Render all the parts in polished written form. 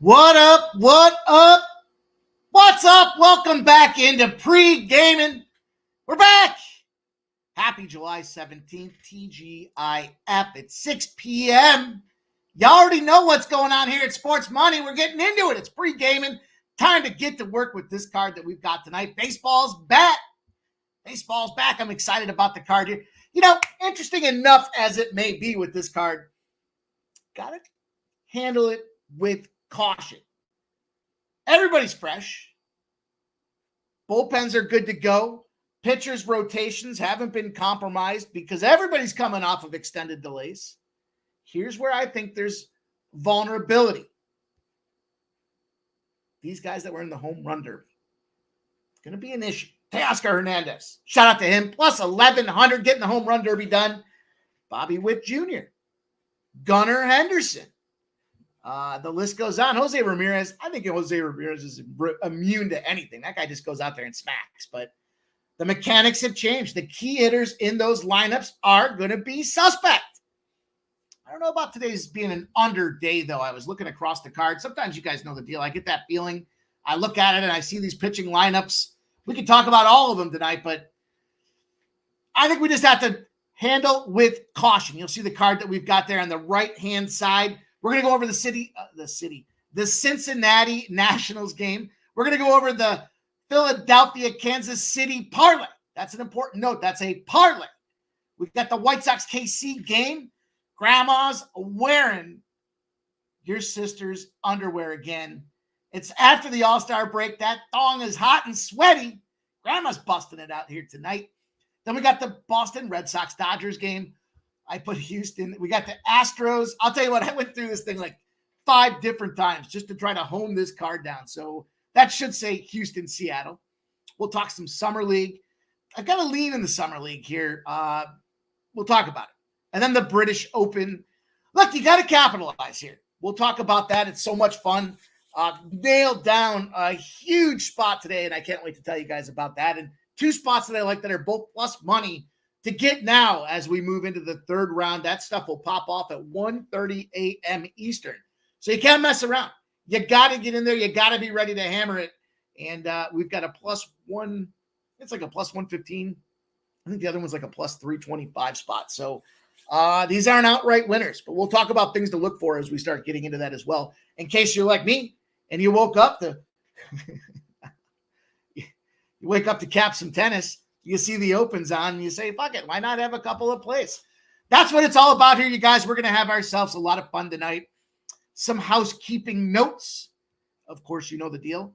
What up? What up? What's up? Welcome back into Pregaming. We're back. Happy July 17th, TGIF at 6 p.m. You already know what's going on here at Sports Money. We're getting into it. It's Pregaming. Time to get to work with this card that we've got tonight. Baseball's back. Baseball's back. I'm excited about the card here. You know, interesting enough as it may be with this card, got to handle it with caution. Everybody's fresh. Bullpens are good to go. Pitchers' rotations haven't been compromised because everybody's coming off of extended delays. Here's where I think there's vulnerability. These guys that were in the home run derby. It's going to be an issue. Teoscar Hernandez. Shout out to him. Plus 1,100 getting the home run derby done. Bobby Witt Jr. Gunnar Henderson. The list goes on. Jose Ramirez. I think Jose Ramirez is immune to anything. That guy just goes out there and smacks. But the mechanics have changed. The key hitters in those lineups are going to be suspect. I don't know about today's being an under day, though. I was looking across the card. Sometimes you guys know the deal. I get that feeling. I look at it and I see these pitching lineups. We can talk about all of them tonight, but I think we just have to handle with caution. You'll see the card that we've got there on the right-hand side. We're going to go over the Cincinnati Nationals game. We're going to go over the Philadelphia, Kansas City parlay. That's an important note. That's a parlay. We've got the White Sox KC game. Grandma's wearing your sister's underwear again. It's after the All-Star break. That thong is hot and sweaty. Grandma's busting it out here tonight. Then we got the Boston Red Sox Dodgers game. I put Houston. We got the Astros. I'll tell you what, I went through this thing like 5 different times just to try to hone this card down. So that should say Houston, Seattle. We'll talk some Summer League. I've got a lean in the Summer League here. We'll talk about it. And then the British Open. Look, you got to capitalize here. We'll talk about that. It's so much fun. Nailed down a huge spot today, and I can't wait to tell you guys about that. And 2 spots that I like that are both plus money to get now as we move into the third round. That stuff will pop off at 1:30 a.m. Eastern. So you can't mess around. You got to get in there. You got to be ready to hammer it. And we've got a +1. It's like a +115. I think the other one's like a +325 spot. So these aren't outright winners, but we'll talk about things to look for as we start getting into that as well. In case you're like me and you woke up to you wake up to cap some tennis, you see the opens on and you say, fuck it, why not have a couple of plays? That's what it's all about here, you guys. We're going to have ourselves a lot of fun tonight. Some housekeeping notes. Of course, you know the deal.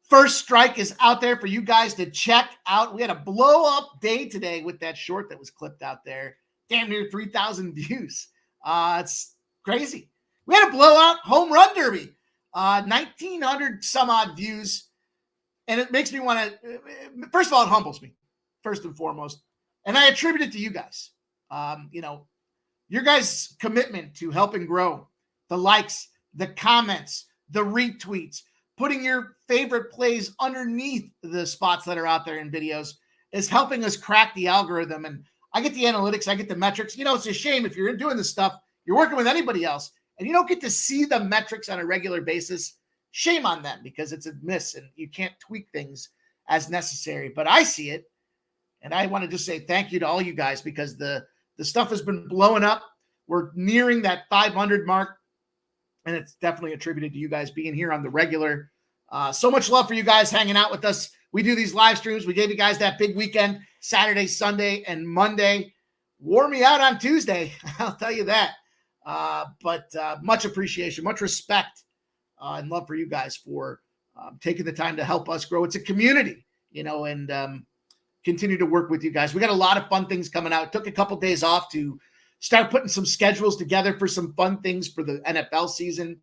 First Strike is out there for you guys to check out. We had a blow-up day today with that short that was clipped out there. Damn near 3,000 views. It's crazy. We had a blowout home run derby. 1,900 some odd views. And it makes me want to, first of all, it humbles me, first and foremost. And I attribute it to you guys. Your guys' commitment to helping grow, the likes, the comments, the retweets, putting your favorite plays underneath the spots that are out there in videos is helping us crack the algorithm. And I get the analytics, I get the metrics. You know, it's a shame if you're doing this stuff, you're working with anybody else, and you don't get to see the metrics on a regular basis. Shame on them because it's a miss and you can't tweak things as necessary. But I see it, and I want to just say thank you to all you guys because the stuff has been blowing up. We're nearing that 500 mark, and it's definitely attributed to you guys being here on the regular. So much love for you guys hanging out with us. We do these live streams. We gave you guys that big weekend, Saturday, Sunday, and Monday. Wore me out on Tuesday, I'll tell you that. But much appreciation, much respect, and love for you guys for taking the time to help us grow. It's a community, and continue to work with you guys. We got a lot of fun things coming out. Took a couple days off to start putting some schedules together for some fun things for the NFL season,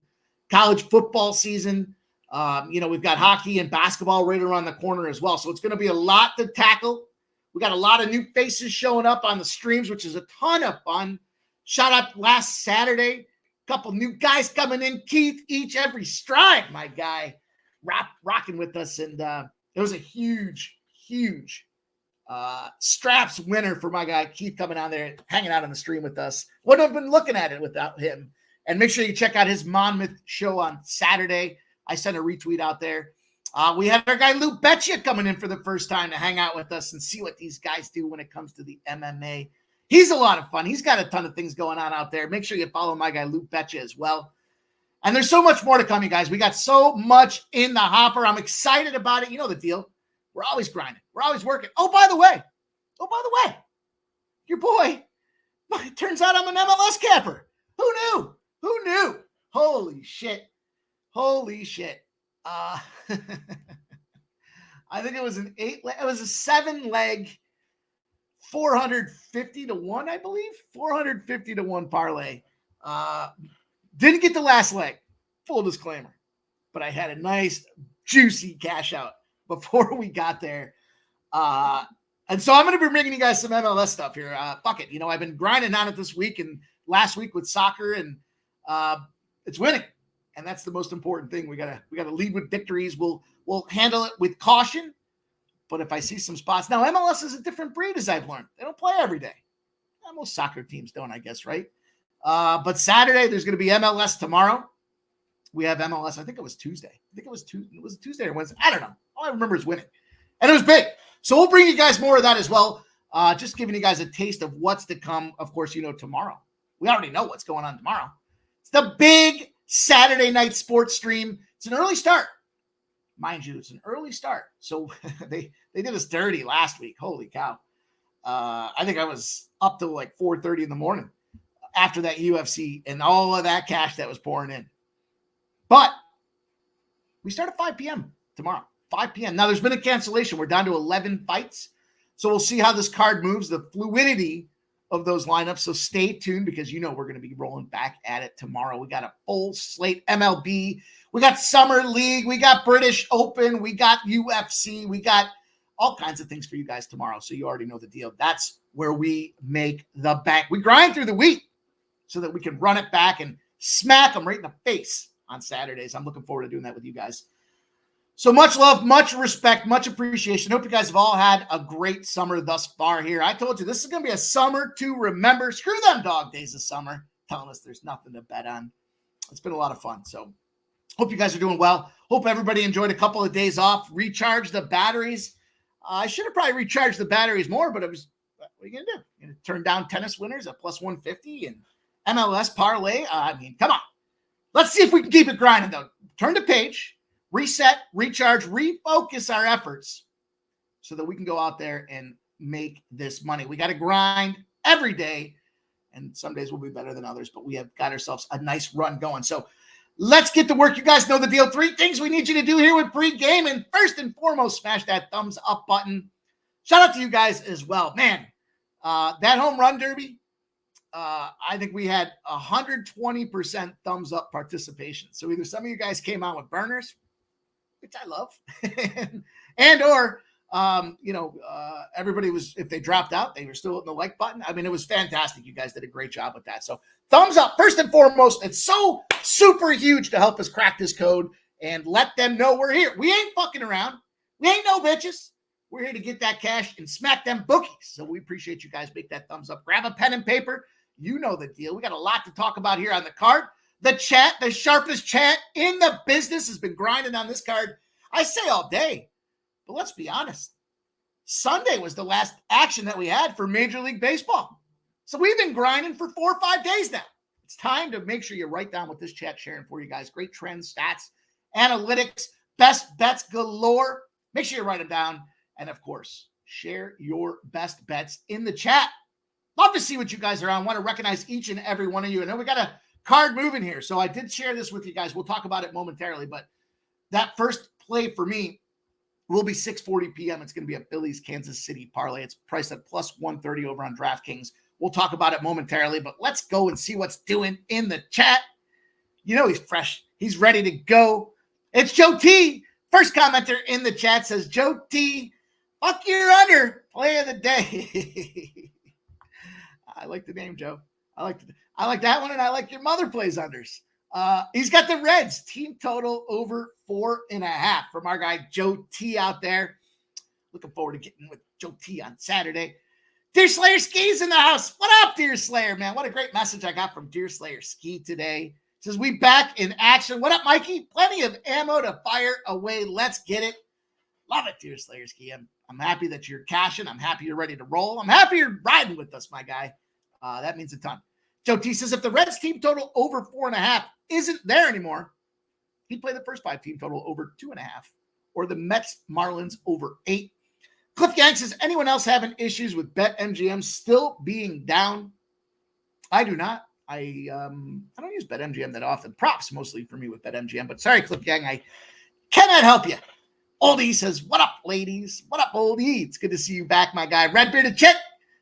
college football season. We've got hockey and basketball right around the corner as well. So it's going to be a lot to tackle. We got a lot of new faces showing up on the streams, which is a ton of fun. Shout out last Saturday, a couple new guys coming in. Keith, every stride, my guy, rocking with us. And it was a huge straps winner for my guy Keith coming on there, hanging out on the stream with us. Wouldn't have been looking at it without him. And make sure you check out his Monmouth show on Saturday. I sent a retweet out there. We had our guy Lou Betcha coming in for the first time to hang out with us and see what these guys do when it comes to the MMA. He's a lot of fun. He's got a ton of things going on out there. Make sure you follow my guy Lou Betcha as well. And there's so much more to come, you guys. We got so much in the hopper. I'm excited about it. You know the deal. We're always grinding. We're always working. Oh, by the way, your boy, it turns out I'm an MLS capper. Who knew? Who knew? Holy shit. I think it was it was a 7-leg 450-1, I believe. 450-1 parlay. Didn't get the last leg, full disclaimer, but I had a nice juicy cash out before we got there. And so I'm going to be bringing you guys some MLS stuff here. Fuck it. I've been grinding on it this week and last week with soccer, and it's winning. And that's the most important thing. We gotta lead with victories. We'll handle it with caution. But if I see some spots now, MLS is a different breed, as I've learned. They don't play every day. Most soccer teams don't, I guess, right? But Saturday there's going to be MLS tomorrow. We have MLS. I think it was Tuesday. It was Tuesday or Wednesday. I don't know. All I remember is winning, and it was big. So we'll bring you guys more of that as well. Just giving you guys a taste of what's to come. Of course, tomorrow. We already know what's going on tomorrow. It's the big Saturday night sports stream. It's an early start. Mind you, it's an early start. So they did us dirty last week. Holy cow. I think I was up to like 4:30 in the morning after that UFC and all of that cash that was pouring in. But we start at 5 p.m. tomorrow. 5 p.m. Now, there's been a cancellation. We're down to 11 fights. So we'll see how this card moves, the fluidity of those lineups. So stay tuned because we're going to be rolling back at it tomorrow. We got a full slate MLB. We got Summer League. We got British Open. We got UFC. We got all kinds of things for you guys tomorrow. So you already know the deal. That's where we make the bank. We grind through the week so that we can run it back and smack them right in the face on Saturdays. I'm looking forward to doing that with you guys. So much love, much respect, much appreciation. Hope you guys have all had a great summer thus far here. I told you this is going to be a summer to remember. Screw them dog days of summer, telling us there's nothing to bet on. It's been a lot of fun. So hope you guys are doing well. Hope everybody enjoyed a couple of days off, recharge the batteries. I should have probably recharged the batteries more, but what are you going to do? You're going to turn down tennis winners at plus 150 and MLS parlay? Come on. Let's see if we can keep it grinding, though. Turn the page. Reset, recharge, refocus our efforts so that we can go out there and make this money. We got to grind every day, and some days will be better than others, but we have got ourselves a nice run going. So let's get to work. You guys know the deal. 3 things we need you to do here with Pregaming. First and foremost, smash that thumbs up button. Shout out to you guys as well. Man, that home run derby, I think we had 120% thumbs up participation. So either some of you guys came out with burners, which I love, or everybody was, if they dropped out, they were still hitting the like button. It was fantastic. You guys did a great job with that. So thumbs up, first and foremost. It's so super huge to help us crack this code and let them know we're here. We ain't fucking around. We ain't no bitches. We're here to get that cash and smack them bookies. So we appreciate you guys. Make that thumbs up. Grab a pen and paper. You know the deal. We got a lot to talk about here on the card. The chat, the sharpest chat in the business, has been grinding on this card. I say all day, but let's be honest. Sunday was the last action that we had for Major League Baseball. So we've been grinding for 4 or 5 days now. It's time to make sure you write down what this chat's sharing for you guys. Great trends, stats, analytics, best bets galore. Make sure you write them down. And of course, share your best bets in the chat. Love to see what you guys are on. Want to recognize each and every one of you. I know we got a card moving here. So I did share this with you guys. We'll talk about it momentarily, but that first play for me will be 6:40 p.m. It's going to be a Phillies Kansas City parlay. It's priced at plus 130 over on DraftKings. We'll talk about it momentarily, but let's go and see what's doing in the chat. He's fresh. He's ready to go. It's Joe T. First commenter in the chat says, Joe T, fuck your under. Play of the day. I like the name, Joe. I like that one, and I like your mother plays unders. He's got the Reds team total over 4.5 from our guy Joe T out there. Looking forward to getting with Joe T on Saturday. Deer Slayer Ski's in the house. What up, Deer Slayer, man? What a great message I got from Deer Slayer Ski today. Says, we back in action. What up, Mikey? Plenty of ammo to fire away. Let's get it. Love it, Deer Slayer Ski. I'm happy that you're cashing. I'm happy you're ready to roll. I'm happy you're riding with us, my guy. That means a ton. Joe T says, if the Reds team total over 4.5 isn't there anymore, he'd play the first 5 team total over 2.5, or the Mets Marlins over 8. Cliff Gang says, anyone else having issues with BetMGM still being down? I do not. I don't use BetMGM that often. Props mostly for me with BetMGM, but sorry, Cliff Gang, I cannot help you. Oldie says, what up, ladies? What up, Oldie? It's good to see you back, my guy. Red Bearded Chick,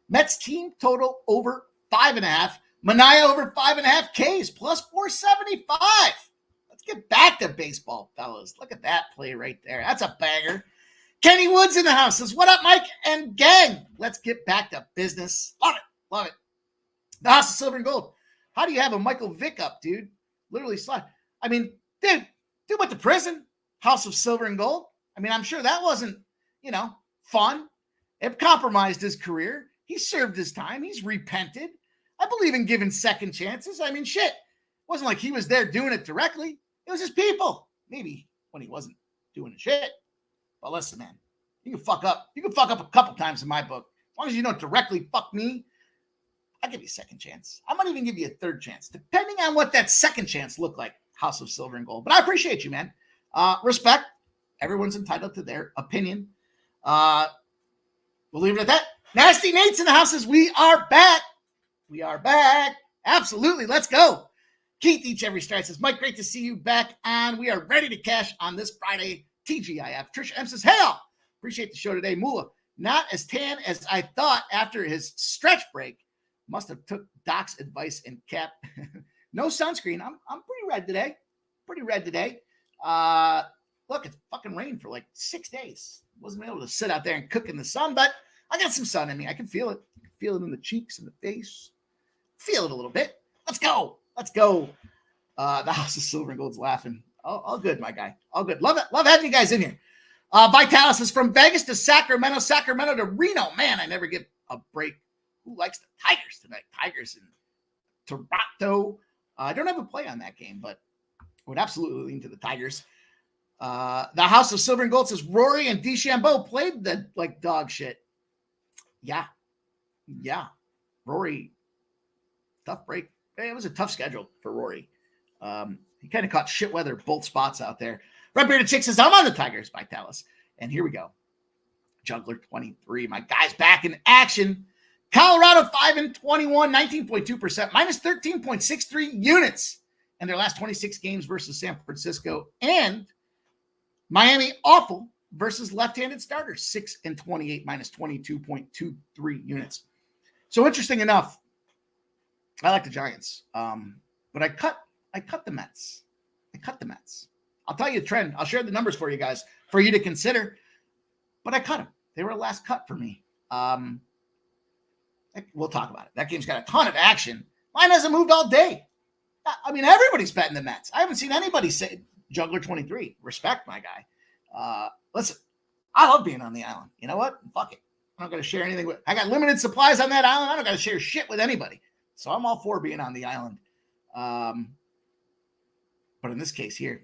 Mets team total over 5.5. Mania over 5.5 Ks plus 475. Let's get back to baseball, fellas. Look at that play right there. That's a banger. Kenny Woods in the house says, what up, Mike and gang? Let's get back to business. Love it. Love it. The House of Silver and Gold. How do you have a Michael Vick up, dude? Literally slide. I mean, dude went to prison. House of Silver and Gold. I mean, I'm sure that wasn't, fun. It compromised his career. He served his time. He's repented. I believe in giving second chances. I mean, shit. It wasn't like he was there doing it directly. It was his people. Maybe when he wasn't doing the shit. But listen, man, you can fuck up. You can fuck up a couple times in my book. As long as you don't directly fuck me, I'll give you a second chance. I might even give you a third chance, depending on what that second chance looked like, House of Silver and Gold. But I appreciate you, man. Respect. Everyone's entitled to their opinion. We'll leave it at that. Nasty Nate's in the house says, we are back. We are back. Absolutely. Let's go. Keith Each Every Stride says, Mike, great to see you back on. We are ready to cash on this Friday. TGIF. Trisha M says, hell, appreciate the show today. Moolah, not as tan as I thought after his stretch break. Must have took Doc's advice and kept no sunscreen. I'm pretty red today. Look, it's fucking rained for like 6 days. Wasn't able to sit out there and cook in the sun, but I got some sun in me. I can feel it. I can feel it in the cheeks and the face. Feel it a little bit. Let's go. The House of Silver and Gold's laughing. All good, my guy. All good. Love it. Love having you guys in here. Vitalis is from Vegas to Sacramento to Reno. Man, I never get a break. Who likes the Tigers tonight? Tigers in Toronto. I don't have a play on that game, but would absolutely lean to the Tigers. The House of Silver and Gold says Rory and DeChambeau played the like dog shit. Yeah. Rory, tough break. It was a tough schedule for Rory. He kind of caught shit weather both spots out there. Red Bearded Chick says, I'm on the Tigers by Dallas. And here we go. Juggler 23. My guy's back in action. Colorado 5-21, 19.2%, minus 13.63 units in their last 26 games versus San Francisco. And Miami awful versus left-handed starters, 6-28, minus 22.23 units. So interesting enough, I like the Giants, but I cut the Mets. I'll tell you the trend. I'll share the numbers for you guys for you to consider, but I cut them. They were a last cut for me. We'll talk about it. That game's got a ton of action. Line hasn't moved all day. I mean, everybody's betting the Mets. I haven't seen anybody say Juggler 23. Respect, my guy. Listen, I love being on the island. You know what? Fuck it. I'm not going to share anything with. I got limited supplies on that island. I don't got to share shit with anybody. So I'm all for being on the island. But in this case here,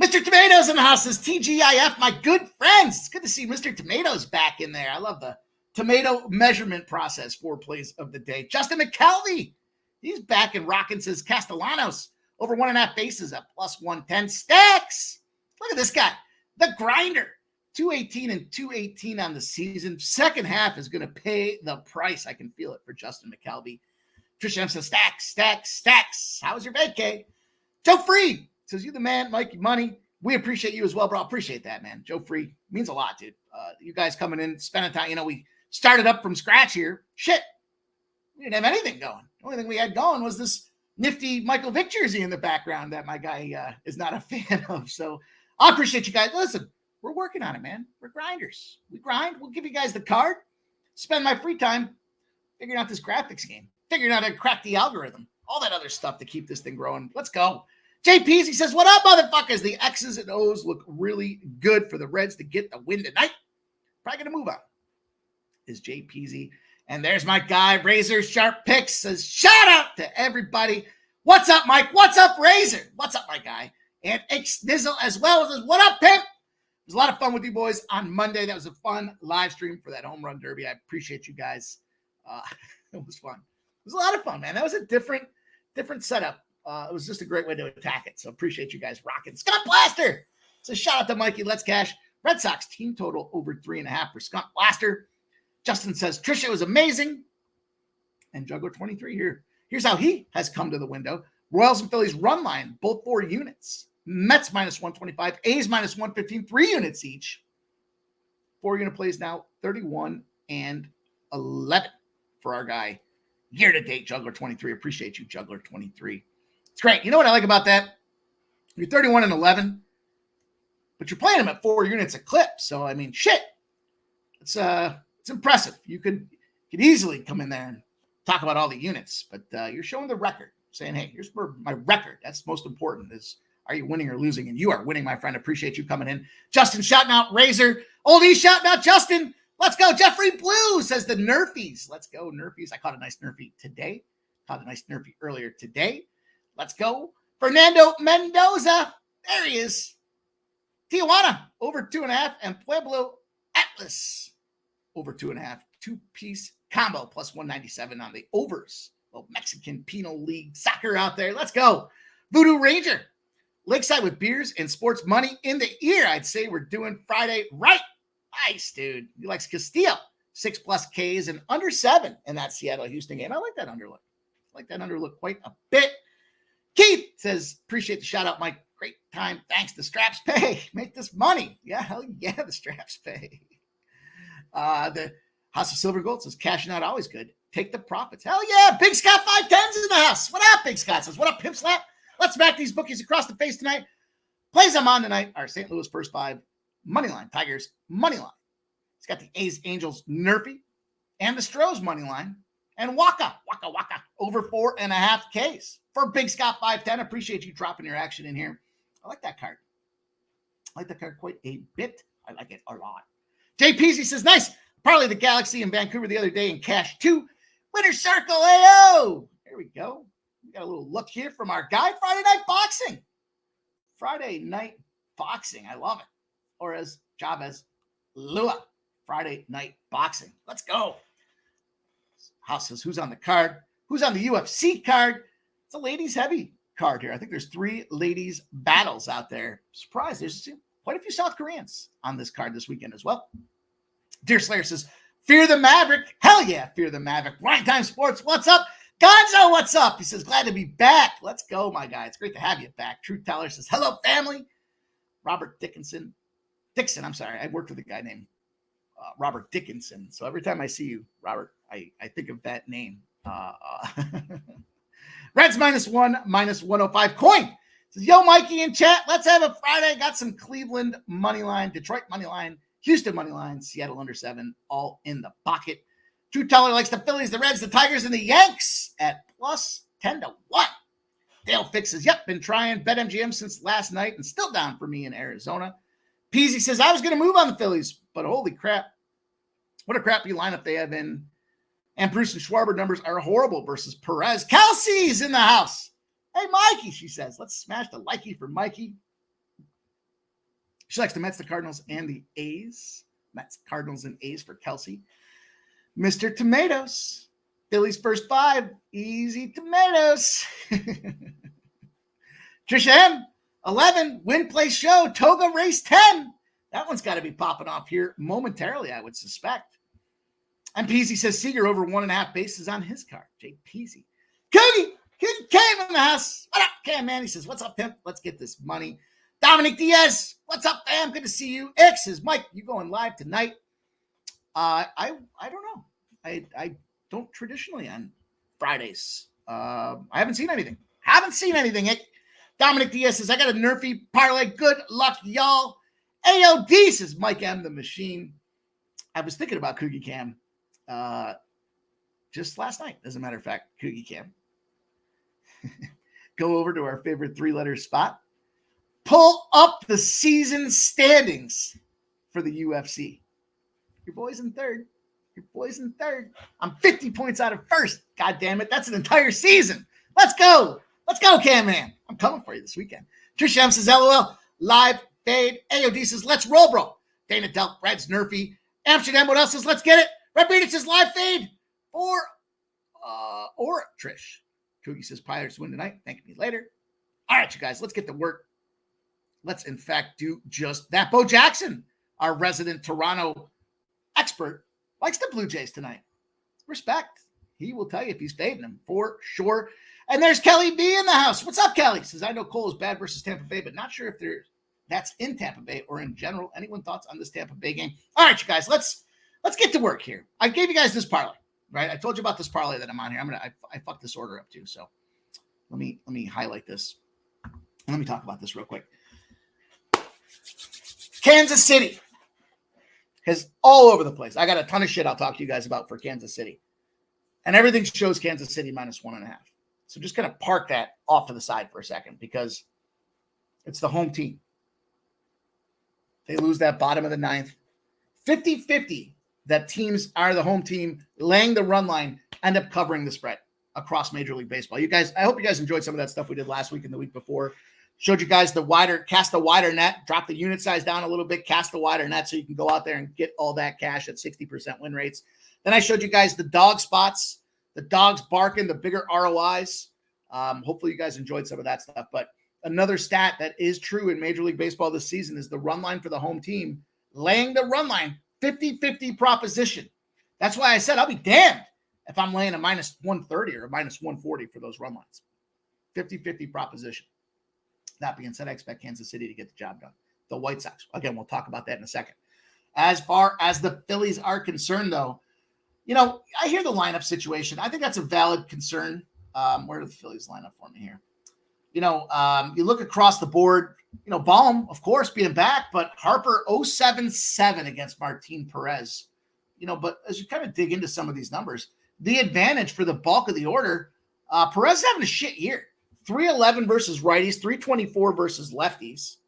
Mr. Tomatoes in the house says TGIF, my good friends. It's good to see Mr. Tomatoes back in there. I love the tomato measurement process. 4 plays of the day. Justin McKelvey, he's back and rocking, says Castellanos over 1.5 bases at plus 110. Stacks. Look at this guy, the grinder. 218 and 218 on the season. Second half is going to pay the price. I can feel it for Justin McKelvey. Trisha M says, stacks. How was your vacay? Joe Freed says, you the man, Mikey Money. We appreciate you as well, bro. Appreciate that, man. Joe Freed means a lot, dude. You guys coming in, spending time. We started up from scratch here. Shit. We didn't have anything going. The only thing we had going was this nifty Michael Vick jersey in the background that my guy is not a fan of. So I appreciate you guys. Listen, we're working on it, man. We're grinders. We grind. We'll give you guys the card. Spend my free time figuring out this graphics game, figuring out how to crack the algorithm, all that other stuff to keep this thing growing. Let's go. JP's, he says, what up, motherfuckers? The X's and O's look really good for the Reds to get the win tonight. Probably going to move on. Is Jay Peasy. And there's my guy, Razor Sharp Picks, says, shout out to everybody. What's up, Mike? What's up, Razor? What's up, my guy? And X-Nizzle as well says, what up, Pimp? It was a lot of fun with you boys on Monday. That was a fun live stream for that home run derby. I appreciate you guys. It was fun. It was a lot of fun, man. That was a different setup. It was just a great way to attack it. So appreciate you guys rocking. Scott Blaster. So shout out to Mikey. Let's cash. Red Sox team total over 3.5 for Scott Blaster. Justin says, Trisha was amazing. And Juggler 23 here. Here's how he has come to the window. Royals and Phillies run line, both 4 units. Mets minus 125, A's minus 115, 3 units each. 4-unit plays now 31 and 11 for our guy. Year to date, Juggler 23. Appreciate you, Juggler 23. It's great. You know what I like about that? You're 31 and 11, but you're playing them at 4 units a clip. So, I mean, shit. It's impressive. You could easily come in there and talk about all the units, but you're showing the record, saying, hey, here's my record. That's most important is, are you winning or losing? And you are winning, my friend. Appreciate you coming in. Justin shouting out Razor. Oldie shouting out Justin. Let's go. Jeffrey Blue says the Nerfies. Let's go, Nerfies. I caught a nice Nerfie today. Caught a nice Nerfie earlier today. Let's go. Fernando Mendoza. There he is. Tijuana over 2.5 and Pueblo Atlas over 2.5. 2-piece combo plus 197 on the overs. Little Mexican Penal League soccer out there. Let's go. Voodoo Ranger. Lakeside with beers and sports money in the ear. I'd say we're doing Friday right. Nice, dude. He likes Castillo. 6+ Ks and under 7 in that Seattle-Houston game. I like that underlook. Quite a bit. Keith says, appreciate the shout out, Mike. Great time. Thanks. The straps pay. Make this money. Yeah, hell yeah, the straps pay. The House of Silver Gold says, cashing out always good. Take the profits. Hell yeah. Big Scott 510's in the house. What up, Big Scott? Says, what up, Pimp Slap? Let's smack these bookies across the face tonight. Plays I'm on tonight are St. Louis first 5, money line, Tigers, money line. It's got the A's, Angels, Nerfy, and the Stros money line, and Waka, over 4.5 Ks for Big Scott 510. Appreciate you dropping your action in here. I like that card. Quite a bit. I like it a lot. Jay Peasy says, nice. Probably the Galaxy in Vancouver the other day in cash 2. Winner Circle, AO. There we go. We got a little look here from our guy, Friday Night Boxing. I love it. Or as Chavez Lua, Friday Night Boxing. Let's go. House says, who's on the card? Who's on the UFC card? It's a ladies heavy card here. I think there's 3 ladies battles out there. Surprise, there's quite a few South Koreans on this card this weekend as well. Deer Slayer says, fear the Maverick. Hell yeah, fear the Maverick. Ryan Time Sports, what's up? Gonzo, what's up? He says, glad to be back. Let's go, my guy. It's great to have you back. Truth Teller says, hello, family. Robert Dixon, I'm sorry. I worked with a guy named Robert Dickinson. So every time I see you, Robert, I think of that name. Reds -1, -105. Coin says, yo, Mikey in chat. Let's have a Friday. Got some Cleveland money line, Detroit money line, Houston money line, Seattle under 7, all in the pocket. True Teller likes the Phillies, the Reds, the Tigers, and the Yanks at +10 to 1. Dale fixes, yep, been trying BetMGM since last night and still down for me in Arizona. Peasy says, I was going to move on the Phillies, but holy crap. What a crappy lineup they have in. And Bruce and Schwarber numbers are horrible versus Perez. Kelsey's in the house. Hey, Mikey, she says. Let's smash the likey for Mikey. She likes the Mets, the Cardinals, and the A's. Mets, Cardinals, and A's for Kelsey. Mr. Tomatoes. Phillies first 5. Easy tomatoes. Trisha M. 11. Win, play, show. Toga race 10. That one's got to be popping off here momentarily, I would suspect. And Peasy says Seager over 1.5 bases on his card. Jake Peasy. Coogie came in the house. What up, Cam, man? He says, what's up, pimp? Let's get this money. Dominic Diaz. What's up, fam? Good to see you. X says, Mike, you going live tonight? I don't know. I don't traditionally on Fridays. I haven't seen anything. Dominic Diaz says, I got a Nerfy parlay. Good luck, y'all. AOD says, Mike M. the Machine. I was thinking about Coogie Cam just last night, as a matter of fact. Coogie Cam. Go over to our favorite 3-letter spot. Pull up the season standings for the UFC. Your boy's in third. Your boy's in third. I'm 50 points out of first. God damn it. That's an entire season. Let's go. Let's go, Cam Man. I'm coming for you this weekend. Trish M says, LOL. Live fade. AOD says, let's roll, bro. Dana Delp, Reds, Nerfy. Amsterdam, what else says, let's get it. Red Bearded says, live fade for or Trish. Coogie says, Pirates win tonight. Thank me later. All right, you guys, let's get to work. Let's, in fact, do just that. Bo Jackson, our resident Toronto expert, likes the Blue Jays tonight. Respect. He will tell you if he's fading them for sure. And there's Kelly B in the house. What's up, Kelly? Says, I know Cole is bad versus Tampa Bay, but not sure if that's in Tampa Bay or in general. Anyone thoughts on this Tampa Bay game? All right, you guys, let's get to work here. I gave you guys this parlay, right? I told you about this parlay that I'm on here. I fucked this order up too. So let me highlight this. And let me talk about this real quick. Kansas City is all over the place. I got a ton of shit I'll talk to you guys about for Kansas City. And everything shows Kansas City -1.5. So just kind of park that off to the side for a second because it's the home team. They lose that bottom of the ninth. 50-50 that teams are the home team laying the run line, end up covering the spread across Major League Baseball. You guys, I hope you guys enjoyed some of that stuff we did last week and the week before. Showed you guys cast the wider net, drop the unit size down a little bit, cast the wider net so you can go out there and get all that cash at 60% win rates. Then I showed you guys the dog spots, the dogs barking, the bigger ROIs. Hopefully you guys enjoyed some of that stuff. But another stat that is true in Major League Baseball this season is the run line for the home team, laying the run line, 50-50 proposition. That's why I said I'll be damned if I'm laying a -130 or a -140 for those run lines. 50-50 proposition. That being said, I expect Kansas City to get the job done. The White Sox, again, we'll talk about that in a second. As far as the Phillies are concerned, though, I hear the lineup situation. I think that's a valid concern. Where do the Phillies line up for me here? You look across the board, Baum, of course, being back, but Harper 0.77 against Martin Perez. But as you kind of dig into some of these numbers, the advantage for the bulk of the order, Perez is having a shit year. 311 versus righties, 324 versus lefties.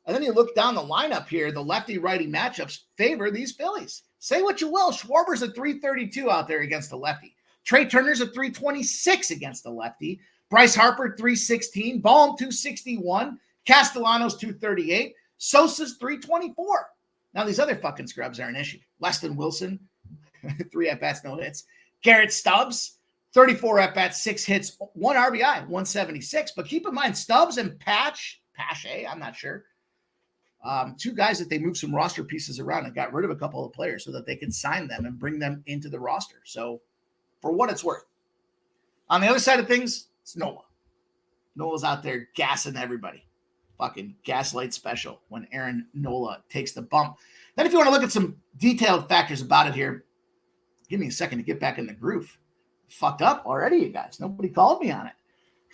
And then you look down the lineup here, the lefty-righty matchups favor these Phillies. Say what you will, Schwarber's at 332 out there against the lefty. Trey Turner's at 326 against the lefty. Bryce Harper, 316. Baum, 261. Castellanos, 238. Sosa's 324. Now, these other fucking scrubs are an issue. Weston Wilson, 3 at-bats, no hits. Garrett Stubbs, 34 at-bats, 6 hits, 1 RBI, 176. But keep in mind, Stubbs and Pache, I'm not sure. 2 guys that they moved some roster pieces around and got rid of a couple of players so that they could sign them and bring them into the roster. So, for what it's worth. On the other side of things, it's Nola. Nola's out there gassing everybody. Fucking gaslight special when Aaron Nola takes the bump. Then if you want to look at some detailed factors about it here, give me a second to get back in the groove. Fucked up already, you guys. Nobody called me on it.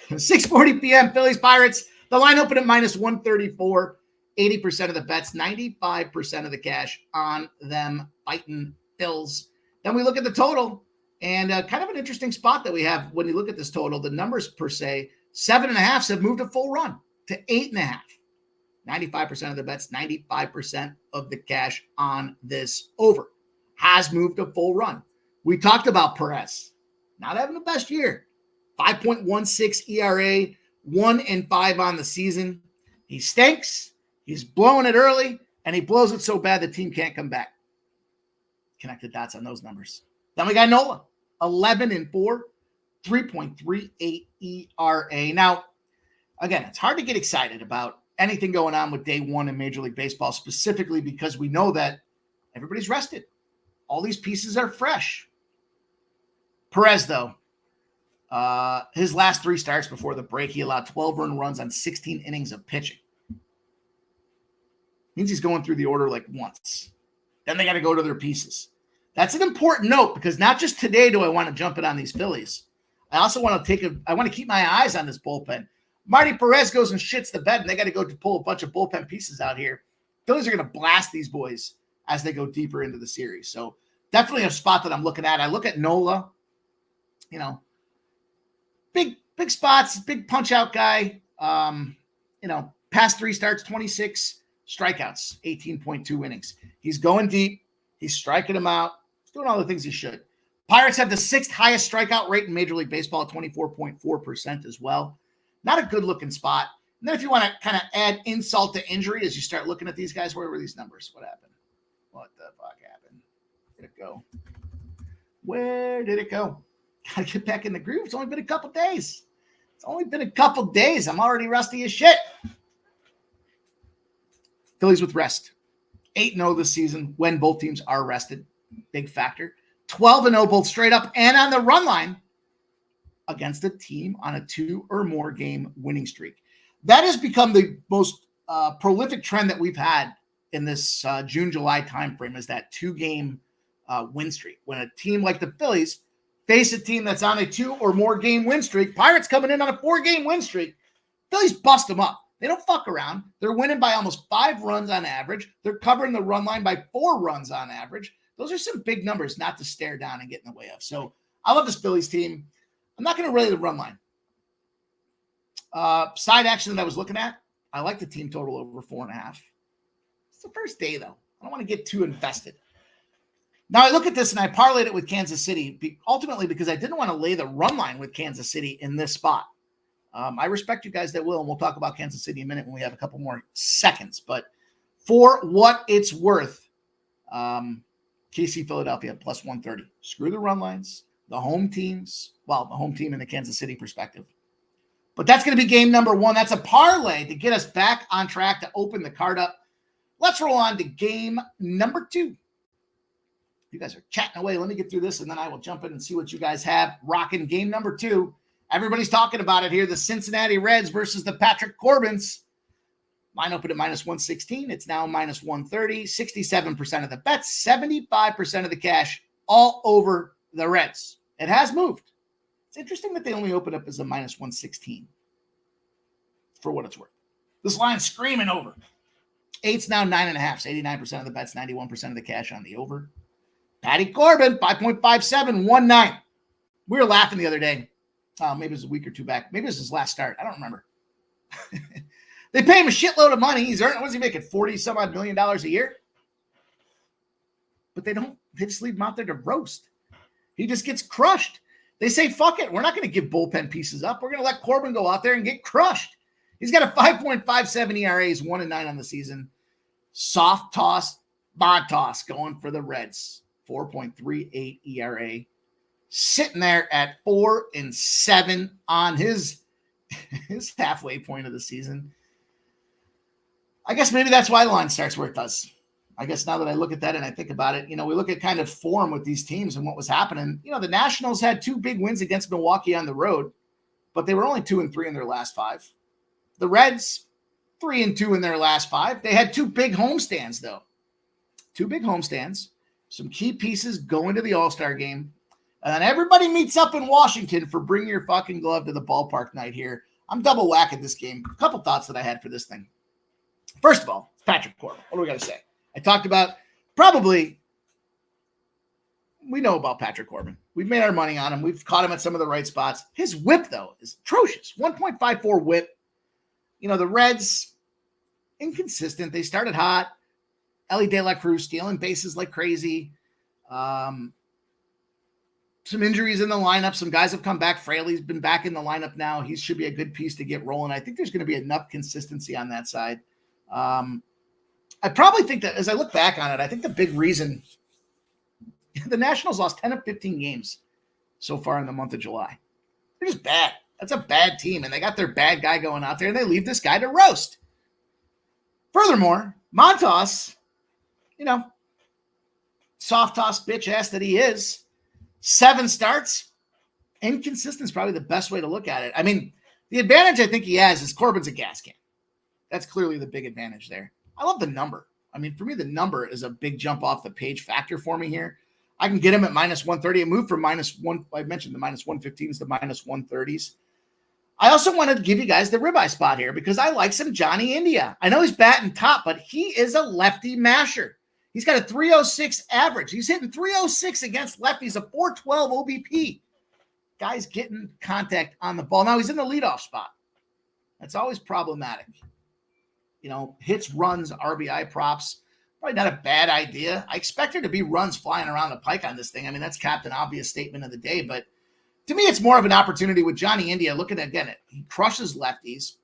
6:40 p.m. Phillies Pirates. The line opened at -134. 80% of the bets, 95% of the cash on them fighting Phils. Then we look at the total. And kind of an interesting spot that we have when you look at this total, the numbers per se, 7.5s have moved a full run to 8.5. 95% of the bets, 95% of the cash on this over has moved a full run. We talked about Perez not having the best year. 5.16 ERA, 1-5 on the season. He stinks. He's blowing it early, and he blows it so bad the team can't come back. Connect the dots on those numbers. Then we got Nola. 11-4, 3.38 ERA. Now, again, it's hard to get excited about anything going on with day one in Major League Baseball, specifically because we know that everybody's rested. All these pieces are fresh. Perez, though, his last 3 starts before the break, he allowed 12 earned runs on 16 innings of pitching. Means he's going through the order like once. Then they got to go to their pieces. That's an important note because not just today do I want to jump it on these Phillies. I also want to I want to keep my eyes on this bullpen. Marty Perez goes and shits the bed, and they got to go to pull a bunch of bullpen pieces out here. Phillies are going to blast these boys as they go deeper into the series. So definitely a spot that I'm looking at. I look at Nola, big spots, big punch out guy. Past 3 starts, 26 strikeouts, 18.2 innings. He's going deep. He's striking them out. He's doing all the things he should. Pirates have the 6th highest strikeout rate in Major League Baseball, 24.4% as well. Not a good-looking spot. And then if you want to kind of add insult to injury as you start looking at these guys, where were these numbers? What happened? What the fuck happened? Where'd it go? Where did it go? Got to get back in the groove. It's only been a couple days. I'm already rusty as shit. Phillies with rest. 8-0 this season when both teams are rested. Big factor. 12-0 both straight up and on the run line against a team on a 2 or more game winning streak. That has become the most prolific trend that we've had in this June-July timeframe, is that 2-game win streak. When a team like the Phillies face a team that's on a 2 or more game win streak, Pirates coming in on a 4-game win streak, Phillies bust them up. They don't fuck around. They're winning by almost 5 runs on average. They're covering the run line by 4 runs on average. Those are some big numbers not to stare down and get in the way of. So I love this Phillies team. I'm not going to relay the run line. Side action that I was looking at, I like the team total over 4.5. It's the first day, though. I don't want to get too invested. Now I look at this and I parlayed it with Kansas City, ultimately because I didn't want to lay the run line with Kansas City in this spot. I respect you guys that will, and we'll talk about Kansas City in a minute when we have a couple more seconds. But for what it's worth, KC Philadelphia plus 130. Screw the run lines, the home teams. Well, the home team in the Kansas City perspective. But that's going to be game number 1. That's a parlay to get us back on track to open the card up. Let's roll on to game number 2. You guys are chatting away. Let me get through this, and then I will jump in and see what you guys have. Rocking game number 2. Everybody's talking about it here. The Cincinnati Reds versus the Patrick Corbins. Mine opened at minus 116. It's now minus 130. 67% of the bets, 75% of the cash, all over the Reds. It has moved. It's interesting that they only opened up as a minus 116 for what it's worth. This line's screaming over. 8's now 9.5. So 89% of the bets, 91% of the cash on the over. Patty Corbin, 5.57, 1.9. We were laughing the other day. Maybe it was a week or two back. Maybe it was his last start. I don't remember. They pay him a shitload of money. He's earning, what's he making? $40-some-odd million a year? But they just leave him out there to roast. He just gets crushed. They say, fuck it. We're not going to give bullpen pieces up. We're going to let Corbin go out there and get crushed. He's got a 5.57 ERA. He's 1-9 on the season. Soft toss, bod toss going for the Reds. 4.38 ERA. Sitting there at 4-7 on his halfway point of the season. I guess maybe that's why the line starts where it does. I guess now that I look at that and I think about it, we look at kind of form with these teams and what was happening. The Nationals had 2 big wins against Milwaukee on the road, but they were only 2-3 in their last 5. The Reds, 3-2 in their last 5. They had 2 big homestands, though. 2 big homestands. Some key pieces going to the All-Star game. And then everybody meets up in Washington for bring your fucking glove to the ballpark night here. I'm double whacking this game. A couple thoughts that I had for this thing. First of all, it's Patrick Corbin. What do we got to say? I talked about we know about Patrick Corbin. We've made our money on him. We've caught him at some of the right spots. His whip, though, is atrocious. 1.54 whip. The Reds, inconsistent. They started hot. Ellie De La Cruz stealing bases like crazy. Some injuries in the lineup. Some guys have come back. Fraley's been back in the lineup now. He should be a good piece to get rolling. I think there's going to be enough consistency on that side. I probably think that as I look back on it, I think the big reason the Nationals lost 10 of 15 games so far in the month of July. They're just bad. That's a bad team. And they got their bad guy going out there and they leave this guy to roast. Furthermore, Montas, soft toss bitch ass that he is, 7 starts. Inconsistent is probably the best way to look at it. I mean, the advantage I think he has is Corbin's a gas can. That's clearly the big advantage there. I love the number. I mean, for me, the number is a big jump off the page factor for me here. I can get him at minus 130. It moved from minus 1. I mentioned the minus 115s to minus 130s. I also wanted to give you guys the ribeye spot here because I like some Johnny India. I know he's batting top, but he is a lefty masher. He's got a 306 average. He's hitting 306 against lefties, a 412 OBP. Guy's getting contact on the ball. Now he's in the leadoff spot. That's always problematic. Hits, runs, RBI props. Probably not a bad idea. I expect there to be runs flying around the pike on this thing. I mean, that's Captain Obvious statement of the day, but to me, it's more of an opportunity with Johnny India. Looking again at he crushes lefties.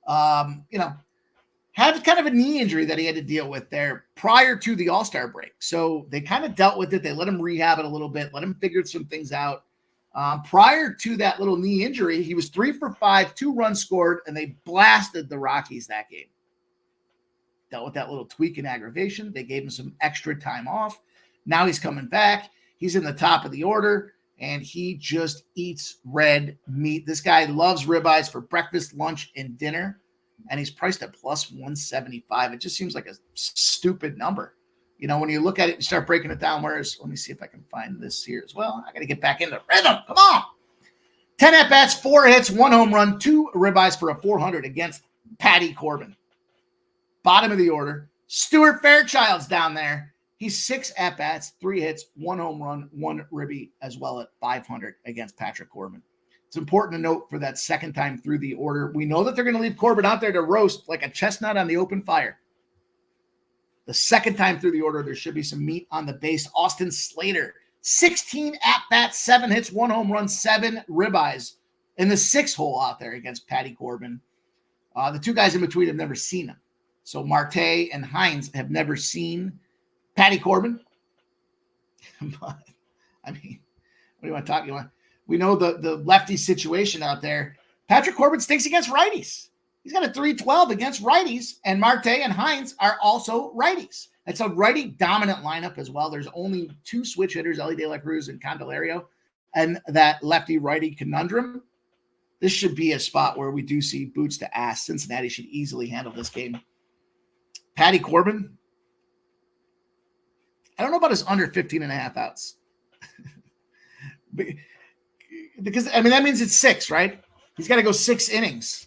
Had kind of a knee injury that he had to deal with there prior to the All-Star break. So they kind of dealt with it. They let him rehab it a little bit, let him figure some things out. Prior to that little knee injury, he was 3 for 5, 2 runs scored, and they blasted the Rockies that game. Dealt with that little tweak and aggravation. They gave him some extra time off. Now he's coming back. He's in the top of the order, and he just eats red meat. This guy loves ribeyes for breakfast, lunch, and dinner, and he's priced at plus 175. It just seems like a stupid number. When you look at it and start breaking it down, let me see if I can find this here as well. I got to get back into rhythm. Come on. 10 at-bats, 4 hits, 1 home run, 2 ribeyes for a 400 against Patty Corbin. Bottom of the order. Stuart Fairchild's down there. He's 6 at-bats, 3 hits, 1 home run, 1 ribby, as well at 500 against Patrick Corbin. It's important to note for that second time through the order. We know that they're going to leave Corbin out there to roast like a chestnut on the open fire. The second time through the order, there should be some meat on the base. Austin Slater, 16 at-bats, 7 hits, 1 home run, 7 ribeyes in the 6th hole out there against Patty Corbin. The 2 guys in between have never seen him. So Marte and Hines have never seen Patty Corbin. But, I mean, what do you want to talk about? We know the lefty situation out there. Patrick Corbin stinks against righties. He's got a 312 against righties, and Marte and Hines are also righties. It's a righty-dominant lineup as well. There's only 2 switch hitters, Ellie De La Cruz and Candelario, and that lefty-righty conundrum. This should be a spot where we do see boots to ass. Cincinnati should easily handle this game. Patty Corbin, I don't know about his under 15.5 outs. Because, I mean, that means it's 6, right? He's got to go 6 innings.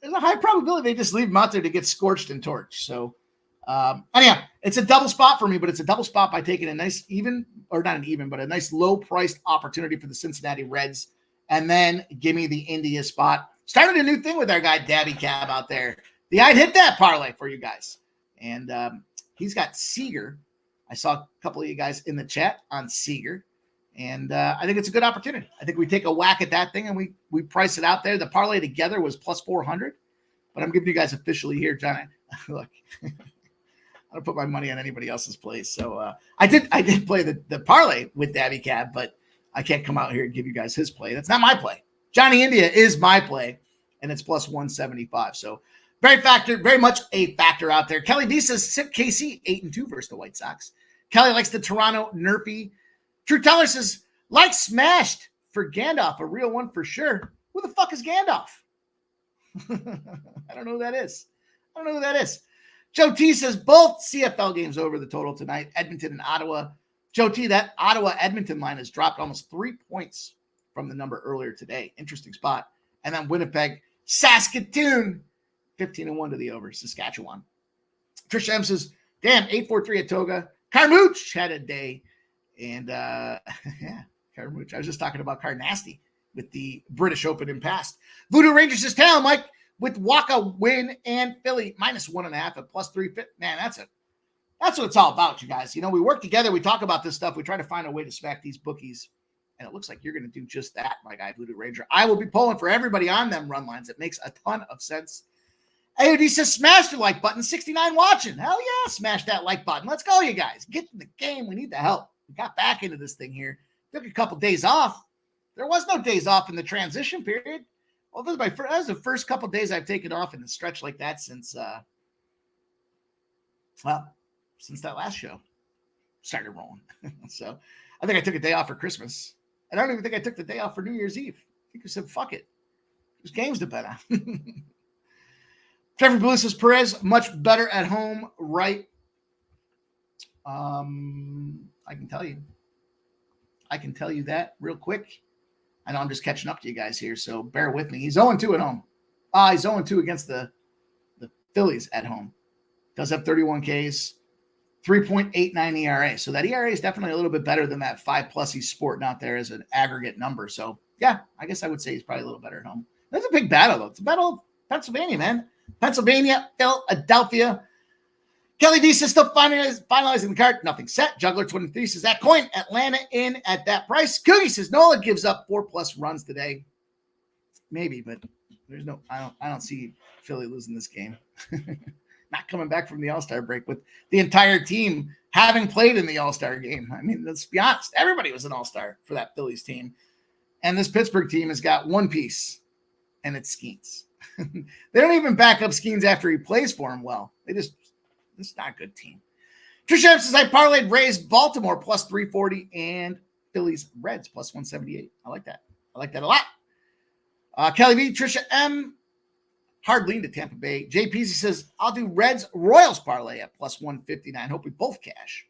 There's a high probability they just leave him out there to get scorched and torched. So, anyhow, it's a double spot for me, but it's a double spot by taking a nice a nice low-priced opportunity for the Cincinnati Reds. And then give me the India spot. Started a new thing with our guy, Dabby Cab, out there. I'd hit that parlay for you guys. And he's got Seager. I saw a couple of you guys in the chat on Seager. And I think it's a good opportunity. I think we take a whack at that thing and we price it out there. The parlay together was plus 400. But I'm giving you guys officially here, John. Look, I don't put my money on anybody else's plays. So I did play the parlay with Dabby Cab, but I can't come out here and give you guys his play. That's not my play. Johnny India is my play, and it's plus 175. So very much a factor out there. Kelly D says KC 8-2 versus the White Sox. Kelly likes the Toronto Nerfy. True Teller says, like smashed for Gandalf, a real one for sure. Who the fuck is Gandalf? I don't know who that is. Joe T says, both CFL games over the total tonight, Edmonton and Ottawa. Joe T, that Ottawa-Edmonton line has dropped almost 3 points from the number earlier today. Interesting spot. And then Winnipeg, Saskatoon, 15-1 to the over, Saskatchewan. Trisha M says, damn, 8-4-3 at Toga. Carmouche had a day. And, Carmouche. I was just talking about Carnasty with the British Open in past. Voodoo Rangers says, tell Mike, with Waka, Win, and Philly, minus 1.5 at plus 350. Man, that's what it's all about, you guys. We work together. We talk about this stuff. We try to find a way to smack these bookies. And it looks like you're going to do just that, my guy, Voodoo Ranger. I will be pulling for everybody on them run lines. It makes a ton of sense. AOD says, smash the like button. 69 watching. Hell yeah, smash that like button. Let's go, you guys. Get in the game. We need the help. We got back into this thing here. Took a couple days off. There was no days off in the transition period. Well, that was the first couple days I've taken off in a stretch like that since that last show started rolling. So I think I took a day off for Christmas. And I don't even think I took the day off for New Year's Eve. I think I said, fuck it. There's games to bet on. Trevor Blue says, Perez, much better at home, right? I can tell you that real quick. I know I'm just catching up to you guys here, so bear with me. He's 0-2 at home. He's 0-2 against the Phillies at home. Does have 31 Ks, 3.89 ERA. So that ERA is definitely a little bit better than that 5+ he's sporting out there as an aggregate number. So, yeah, I guess I would say he's probably a little better at home. That's a big battle, though. It's a battle of Pennsylvania, man. Pennsylvania, Philadelphia. Kelly D says still finalizing the card. Nothing set. Juggler 23 says that coin. Atlanta in at that price. Coogie says Nola gives up 4+ runs today. Maybe, but there's no. I don't see Philly losing this game. Not coming back from the All-Star break with the entire team having played in the All-Star game. I mean, let's be honest. Everybody was an All-Star for that Phillies team. And this Pittsburgh team has got one piece, and it's Skeens. They don't even back up Skeens after he plays for him well. It's not a good team. Trisha says I parlayed Rays Baltimore plus 340 and Phillies Reds plus 178. I like that. I like that a lot. Kelly V, Trisha M, hard lean to Tampa Bay. Jay Peasy says I'll do Reds Royals parlay at plus 159. Hope we both cash.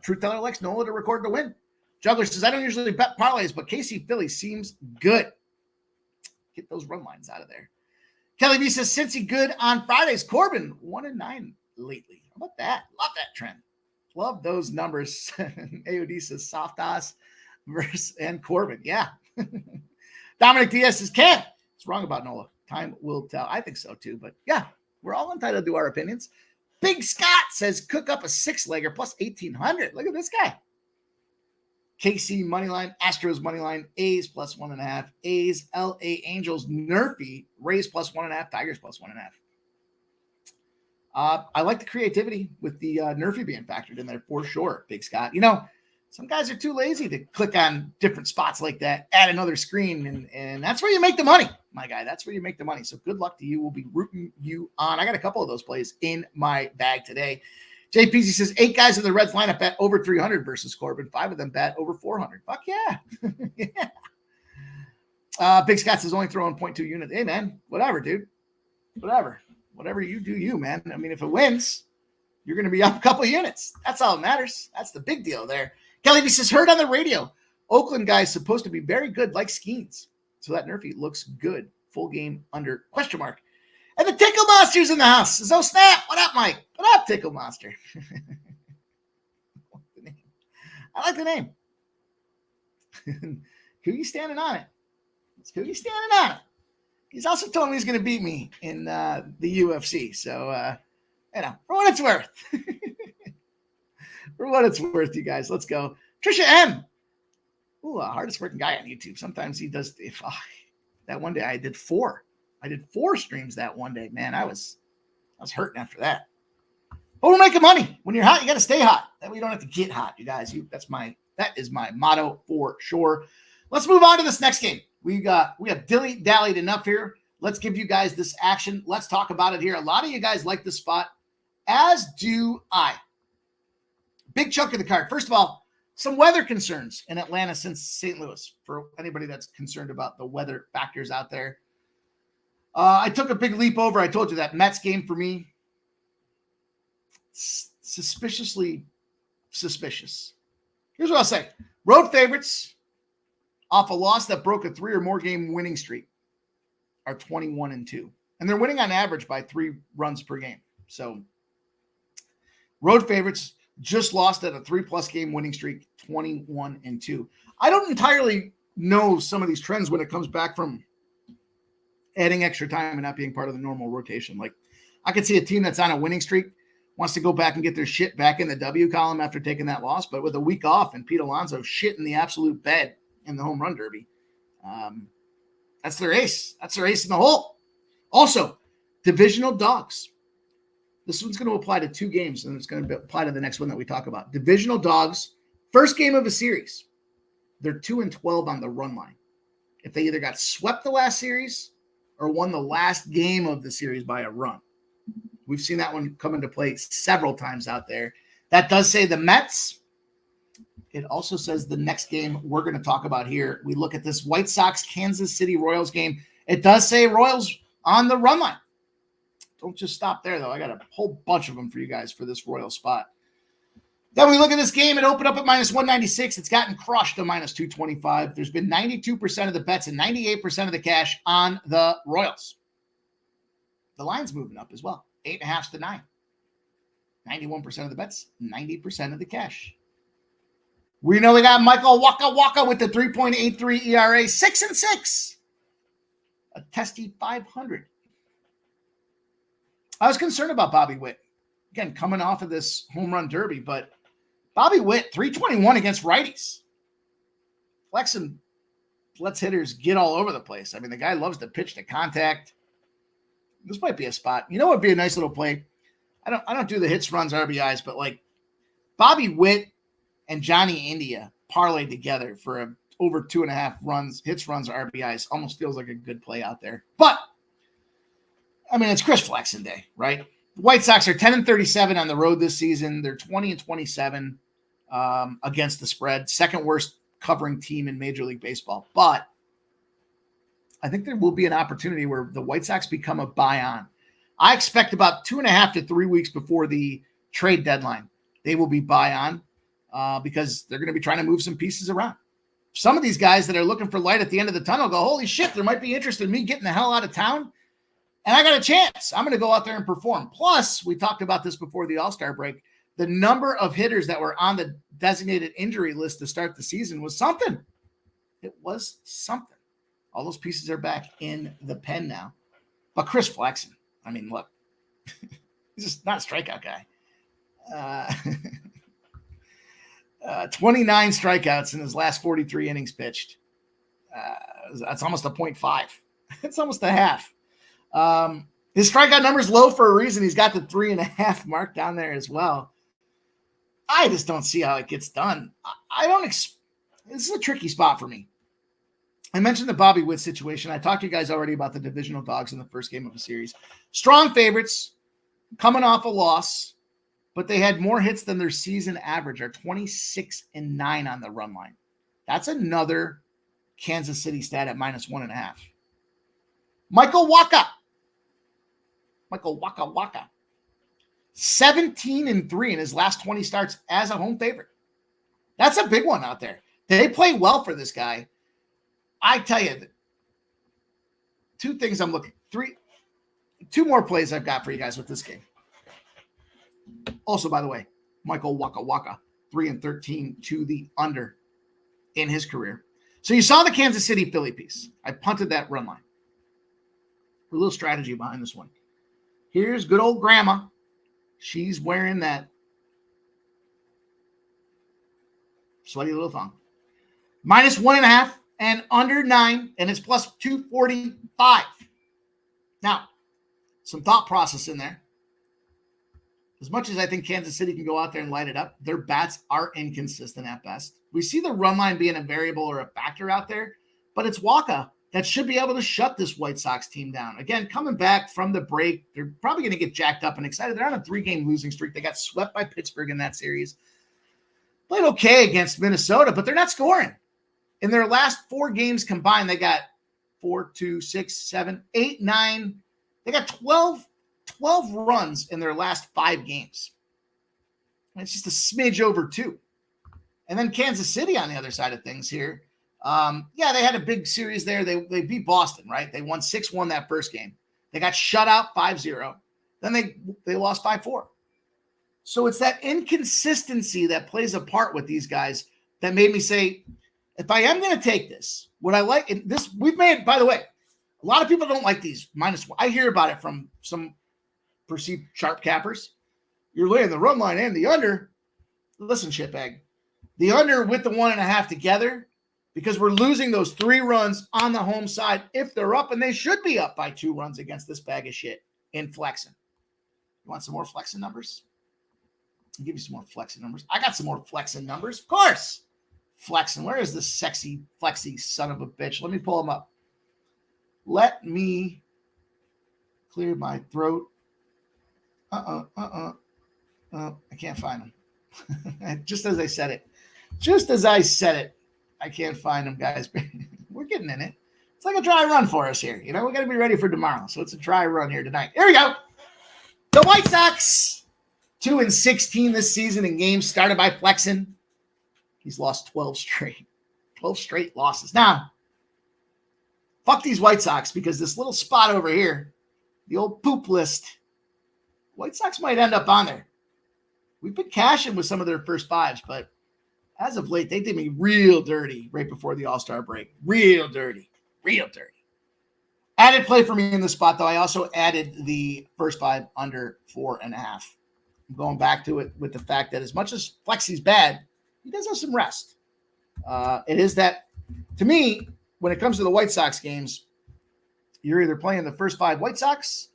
Truth Teller likes Nola to record the win. Juggler says I don't usually bet parlays, but KC Philly seems good. Get those run lines out of there. Kelly V says Cincy good on Fridays. Corbin 1-9 lately. How about that? Love that trend. Love those numbers. AOD says soft ass versus and Corbin. Yeah. Dominic Diaz says Ken. It's wrong about Nola. Time will tell. I think so too. But yeah, we're all entitled to our opinions. Big Scott says cook up a 6-legger plus 1,800. Look at this guy. KC moneyline, Astros moneyline, A's plus 1.5, A's, LA Angels, Nerfy, Rays plus 1.5, Tigers plus 1.5. I like the creativity with the Nerfy being factored in there for sure, Big Scott. You know, some guys are too lazy to click on different spots like that, add another screen, and that's where you make the money, my guy. That's where you make the money. So good luck to you. We'll be rooting you on. I got a couple of ththose plays in my bag today. JPZ says 8 guys in the Reds lineup bet over 300 versus Corbin. 5 of them bet over 400. Fuck yeah. Yeah. Big Scott says only throwing 0.2 units. Hey, man, whatever, dude. Whatever you do, you, man. I mean, if it wins, you're going to be up a couple of units. That's all that matters. That's the big deal there. Kelly V says heard on the radio. Oakland guy's supposed to be very good like Skeens. So that Nerfy looks good. Full game under question mark. And the Tickle Monster's in the house. Says, oh, snap. What up, Mike? What up, Tickle Monster? I like the name. Coogie standing on it. It's Coogie standing on it. He's also told me he's going to beat me in the UFC. So, you know, for what it's worth. For what it's worth, you guys. Let's go. Trisha M. Ooh, hardest working guy on YouTube. Sometimes he does. That one day I did 4. I did 4 streams that one day. Man, I was hurting after that. But we're making money. When you're hot, you got to stay hot. That way you don't have to get hot, you guys. That is my motto for sure. Let's move on to this next game. We have dilly-dallied enough here. Let's give you guys this action. Let's talk about it here. A lot of you guys like this spot, as do I. Big chunk of the card. First of all, some weather concerns in Atlanta since St. Louis for anybody that's concerned about the weather factors out there. I took a big leap over. I told you that Mets game for me, suspiciously suspicious. Here's what I'll say. Road favorites off a loss that broke a 3 or more game winning streak are 21-2. And they're winning on average by 3 runs per game. So road favorites just lost at a 3+ game winning streak, 21-2. I don't entirely know some of these trends when it comes back from adding extra time and not being part of the normal rotation. Like I could see a team that's on a winning streak wants to go back and get their shit back in the W column after taking that loss, but with a week off and Pete Alonso shit in the absolute bed in the home run derby. That's their ace. That's their ace in the hole. Also, divisional dogs. This one's going to apply to 2 games, and it's going to apply to the next one that we talk about. Divisional dogs, first game of a series. They're 2-12 on the run line. If they either got swept the last series or won the last game of the series by a run. We've seen that one come into play several times out there. That does say the Mets. It also says the next game we're going to talk about here. We look at this White Sox Kansas City Royals game. It does say Royals on the run line. Don't just stop there, though. I got a whole bunch of them for you guys for this Royal spot. Then we look at this game. It opened up at -196. It's gotten crushed to -225. There's been 92% of the bets and 98% of the cash on the Royals. The line's moving up as well. 8.5 to 9. 91% of the bets, 90% of the cash. We know we got Michael Waka Waka with the 3.83 ERA, 6-6. A testy 500. I was concerned about Bobby Witt again, coming off of this home run derby, but Bobby Witt, 321 against righties. Flexen lets hitters get all over the place. I mean, the guy loves to pitch to contact. This might be a spot. You know what would be a nice little play? I don't do the hits, runs, RBIs, but like Bobby Witt and Johnny India parlayed together for over 2.5 runs, hits, runs, RBIs. Almost feels like a good play out there. But, I mean, it's Chris Flexen Day, right? The White Sox are 10-37 on the road this season. They're 20-27 against the spread. Second worst covering team in Major League Baseball. But I think there will be an opportunity where the White Sox become a buy on. I expect about 2.5 to 3 weeks before the trade deadline, they will be buy on because they're going to be trying to move some pieces around. Some of these guys that are looking for light at the end of the tunnel go, holy shit, there might be interest in me getting the hell out of town. And I got a chance. I'm going to go out there and perform. Plus, we talked about this before the All-Star break. The number of hitters that were on the designated injury list to start the season was something. It was something. All those pieces are back in the pen now. But Chris Flexen, I mean, look, he's just not a strikeout guy. 29 strikeouts in his last 43 innings pitched. That's almost a 0.5. It's almost a half. His strikeout number is low for a reason. He's got the 3.5 mark down there as well. I just don't see how it gets done. This is a tricky spot for me. I mentioned the Bobby Witt situation. I talked to you guys already about the divisional dogs in the first game of the series. Strong favorites coming off a loss, but they had more hits than their season average, are 26-9 on the run line. That's another Kansas City stat at -1.5. Michael Wacha. 17-3 in his last 20 starts as a home favorite. That's a big one out there. They play well for this guy. I tell you, two things I'm looking, two more plays I've got for you guys with this game. Also, by the way, Michael Wacha, 3-13 to the under in his career. So you saw the Kansas City Philly piece. I punted that run line. A little strategy behind this one. Here's good old grandma. She's wearing that sweaty little thong. -1.5 and under 9, and it's plus 245. Now, some thought process in there. As much as I think Kansas City can go out there and light it up, their bats are inconsistent at best. We see the run line being a variable or a factor out there, but it's Wacha that should be able to shut this White Sox team down. Again, coming back from the break, they're probably going to get jacked up and excited. They're on a 3-game losing streak. They got swept by Pittsburgh in that series. Played okay against Minnesota, but they're not scoring. In their last 4 games combined, they got 4, 2, 6, 7, 8, 9. They got 12 runs in their last 5 games. And it's just a smidge over 2. And then Kansas City on the other side of things here. They had a big series there. They beat Boston, right? They won 6-1 that first game. They got shut out 5-0. Then they lost 5-4. So it's that inconsistency that plays a part with these guys that made me say, if I am going to take this, what I like this, we've made, by the way, a lot of people don't like these -1. I hear about it from some perceived sharp cappers. You're laying the run line and the under. Listen, shitbag, the under with the 1.5 together, because we're losing those 3 runs on the home side if they're up, and they should be up by 2 runs against this bag of shit in Flexen. You want some more Flexen numbers? I'll give you some more Flexen numbers. I got some more Flexen numbers, of course. Flexen. Where is this sexy, flexy son of a bitch? Let me pull him up. Let me clear my throat. I can't find him. Just as I said it. I can't find him, guys. We're getting in it. It's like a dry run for us here. You know, we got to be ready for tomorrow. So it's a dry run here tonight. Here we go. The White Sox, 2-16 this season in games started by Flexen. He's lost 12 straight losses. Now, fuck these White Sox, because this little spot over here, the old poop list, White Sox might end up on there. We've been cashing with some of their first 5s, but as of late, they did me real dirty right before the All-Star break. Real dirty. Added play for me in the spot, though. I also added the first 5 under 4.5. I'm going back to it with the fact that as much as Flexy's bad, he does have some rest. It is that, to me, when it comes to the White Sox games, you're either playing the first 5 White Sox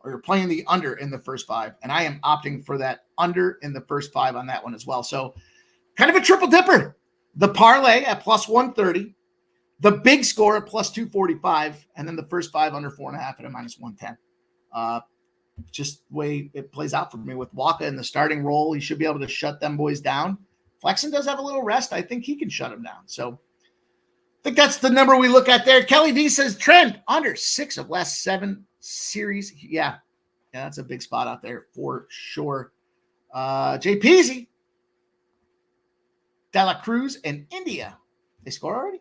or you're playing the under in the first 5. And I am opting for that under in the first 5 on that one as well. So kind of a triple dipper. The parlay at plus 130, the big score at plus 245, and then the first 5 under 4.5 at a minus 110. Just the way it plays out for me with Waka in the starting role. He should be able to shut them boys down. Flexen does have a little rest. I think he can shut them down. So I think that's the number we look at there. Kelly D says trend under 6 of last 7 series. Yeah, that's a big spot out there for sure. Jay Peasy, De La Cruz, and India. They score already?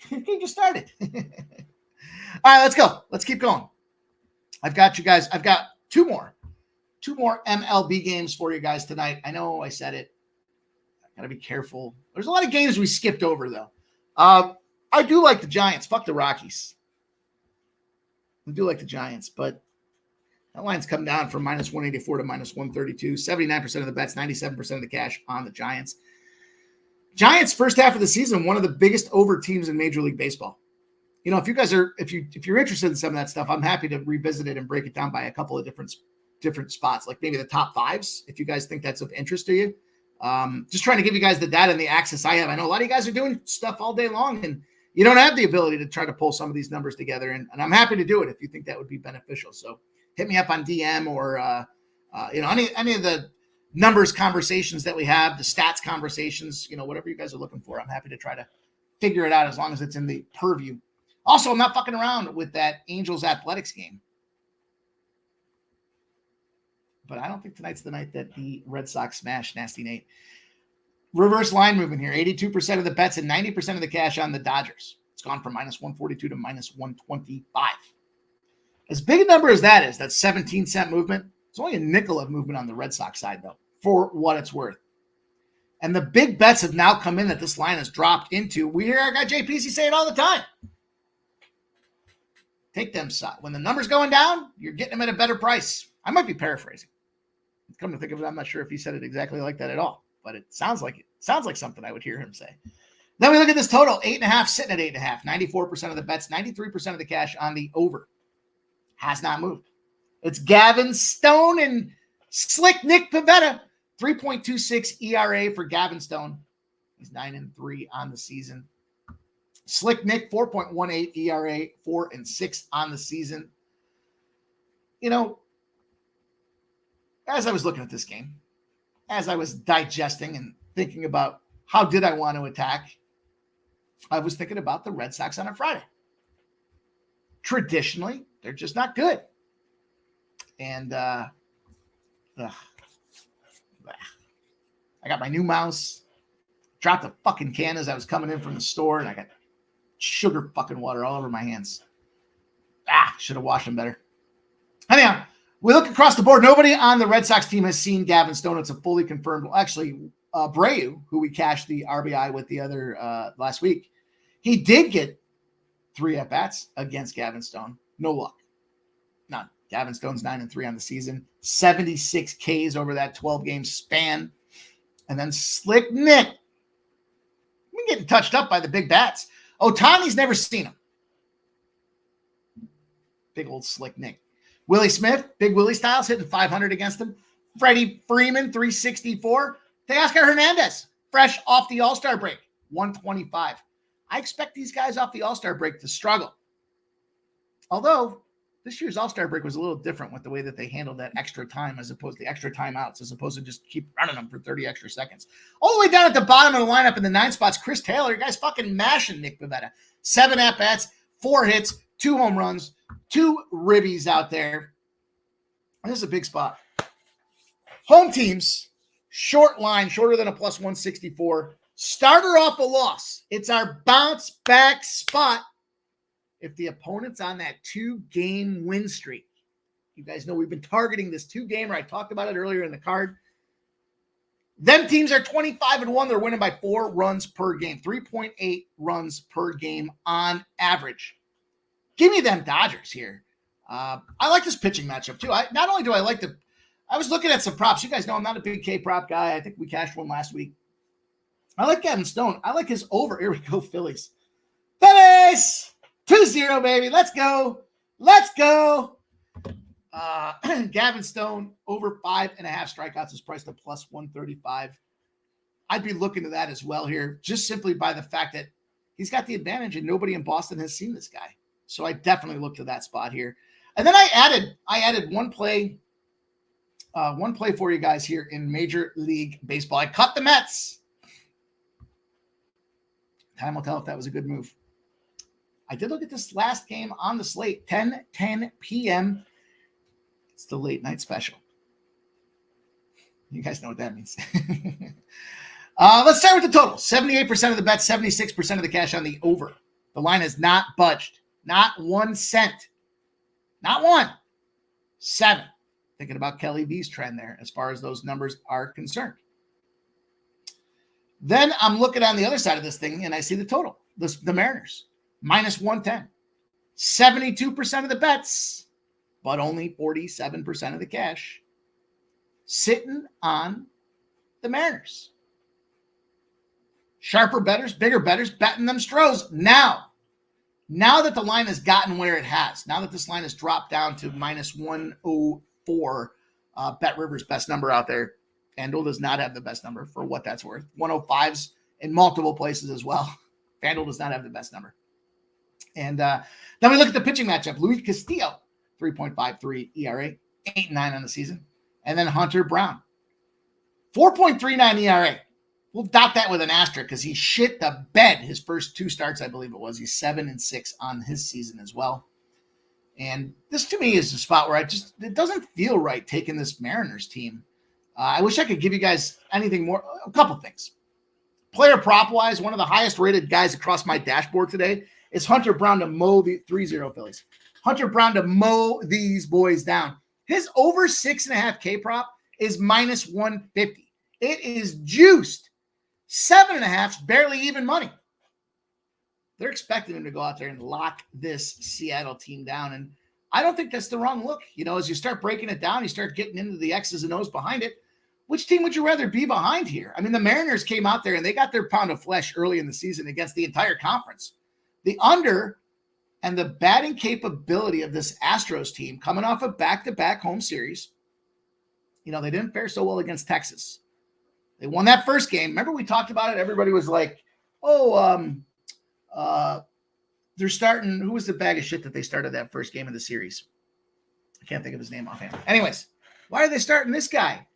The game just started. All right, let's go. Let's keep going. I've got you guys. I've got two more MLB games for you guys tonight. I know I said it. I got to be careful. There's a lot of games we skipped over, though. I do like the Giants. Fuck the Rockies. I do like the Giants, but that line's come down from minus 184 to minus 132. 79% of the bets, 97% of the cash on the Giants. Giants first half of the season, one of the biggest over teams in Major League Baseball. You know, if you guys are, if you're interested in some of that stuff, I'm happy to revisit it and break it down by a couple of different spots, like maybe the top 5s, if you guys think that's of interest to you. Just trying to give you guys the data and the access I have. I know a lot of you guys are doing stuff all day long, and you don't have the ability to try to pull some of these numbers together. And I'm happy to do it if you think that would be beneficial. So hit me up on DM or any of the numbers conversations that we have, the stats conversations, whatever you guys are looking for. I'm happy to try to figure it out as long as it's in the purview. Also, I'm not fucking around with that Angels Athletics game. But I don't think tonight's the night that the Red Sox smash Nasty Nate. Reverse line movement here. 82% of the bets and 90% of the cash on the Dodgers. It's gone from minus 142 to minus 125. As big a number as that is, that 17-cent movement, it's only a nickel of movement on the Red Sox side, though, for what it's worth. And the big bets have now come in that this line has dropped into. We hear our guy JPC say it all the time. Take them side. When the number's going down, you're getting them at a better price. I might be paraphrasing. Come to think of it, I'm not sure if he said it exactly like that at all, but it sounds like something I would hear him say. Then we look at this total, 8.5, sitting at 8.5, 94% of the bets, 93% of the cash on the over. Has not moved. It's Gavin Stone and Slick Nick Pivetta, 3.26 ERA for Gavin Stone. He's 9-3 on the season. Slick Nick, 4.18 ERA, 4-6 on the season. As I was looking at this game, as I was digesting and thinking about how did I want to attack, I was thinking about the Red Sox on a Friday. Traditionally, they're just not good. And I got my new mouse, dropped a fucking can as I was coming in from the store, and I got sugar fucking water all over my hands. Should have washed them better. Anyhow, we look across the board. Nobody on the Red Sox team has seen Gavin Stone. It's a fully confirmed. Well, actually, Breu, who we cashed the RBI with the other last week, he did get 3 at-bats against Gavin Stone. No luck. None. Gavin Stone's 9-3 on the season. 76 Ks over that 12-game span. And then Slick Nick. I'm getting touched up by the big bats. Ohtani's never seen him. Big old Slick Nick. Willie Smith, Big Willie Styles, hitting 500 against him. Freddie Freeman, 364. Teoscar Hernandez, fresh off the All-Star break, 125. I expect these guys off the All-Star break to struggle. Although, this year's All-Star break was a little different with the way that they handled that extra time as opposed to the extra timeouts, as opposed to just keep running them for 30 extra seconds. All the way down at the bottom of the lineup in the 9 spots, Chris Taylor, you guys fucking mashing Nick Pivetta. 7 at-bats, 4 hits, 2 home runs, 2 ribbies out there. This is a big spot. Home teams, short line, shorter than a plus 164. Starter off a loss. It's our bounce back spot if the opponent's on that 2-game win streak. You guys know we've been targeting this 2-gamer. I talked about it earlier in the card. Them teams are 25-1. They're winning by 4 runs per game, 3.8 runs per game on average. Give me them Dodgers here. I like this pitching matchup too. Not only do I like I was looking at some props. You guys know I'm not a big K prop guy. I think we cashed one last week. I like Gavin Stone. I like his over. Here we go, Phillies. Phillies! 2-0, baby. Let's go. Let's go. Gavin Stone, over 5.5 strikeouts is priced at plus 135. I'd be looking to that as well here, just simply by the fact that he's got the advantage and nobody in Boston has seen this guy. So I definitely look to that spot here. And then I added one play for you guys here in Major League Baseball. I cut the Mets. Time will tell if that was a good move. I did look at this last game on the slate, 10 p.m. It's the late night special. You guys know what that means. Let's start with the total. 78% of the bet, 76% of the cash on the over. The line has not budged. Not 1 cent. Not one. 7. Thinking about Kelly V's trend there as far as those numbers are concerned. Then I'm looking on the other side of this thing, and I see the total. The Mariners, minus 110. 72% of the bets, but only 47% of the cash. Sitting on the Mariners. Sharper bettors, bigger bettors, betting them Stros now. Now that the line has gotten where it has, now that this line has dropped down to minus 104, Bet Rivers' best number out there. FanDuel does not have the best number for what that's worth. 105s in multiple places as well. FanDuel does not have the best number. And then we look at the pitching matchup. Luis Castillo, 3.53 ERA, 8.9 on the season. And then Hunter Brown, 4.39 ERA. We'll dot that with an asterisk because he shit the bed his first 2 starts, I believe it was. He's 7-6 on his season as well. And this to me is a spot where it doesn't feel right taking this Mariners team. I wish I could give you guys anything more. A couple things. Player prop wise, one of the highest rated guys across my dashboard today is Hunter Brown to mow the 3-0 Phillies. Hunter Brown to mow these boys down. His over 6.5 K prop is minus 150. It is juiced. 7.5 is barely even money. They're expecting him to go out there and lock this Seattle team down. And I don't think that's the wrong look. You know, as you start breaking it down, you start getting into the X's and O's behind it. Which team would you rather be behind here? I mean, the Mariners came out there and they got their pound of flesh early in the season against the entire conference. The under and the batting capability of this Astros team coming off a back-to-back home series. You know, they didn't fare so well against Texas. They won that first game. Remember we talked about it? Everybody was like, they're starting. Who was the bag of shit that they started that first game of the series? I can't think of his name offhand. Anyways, why are they starting this guy?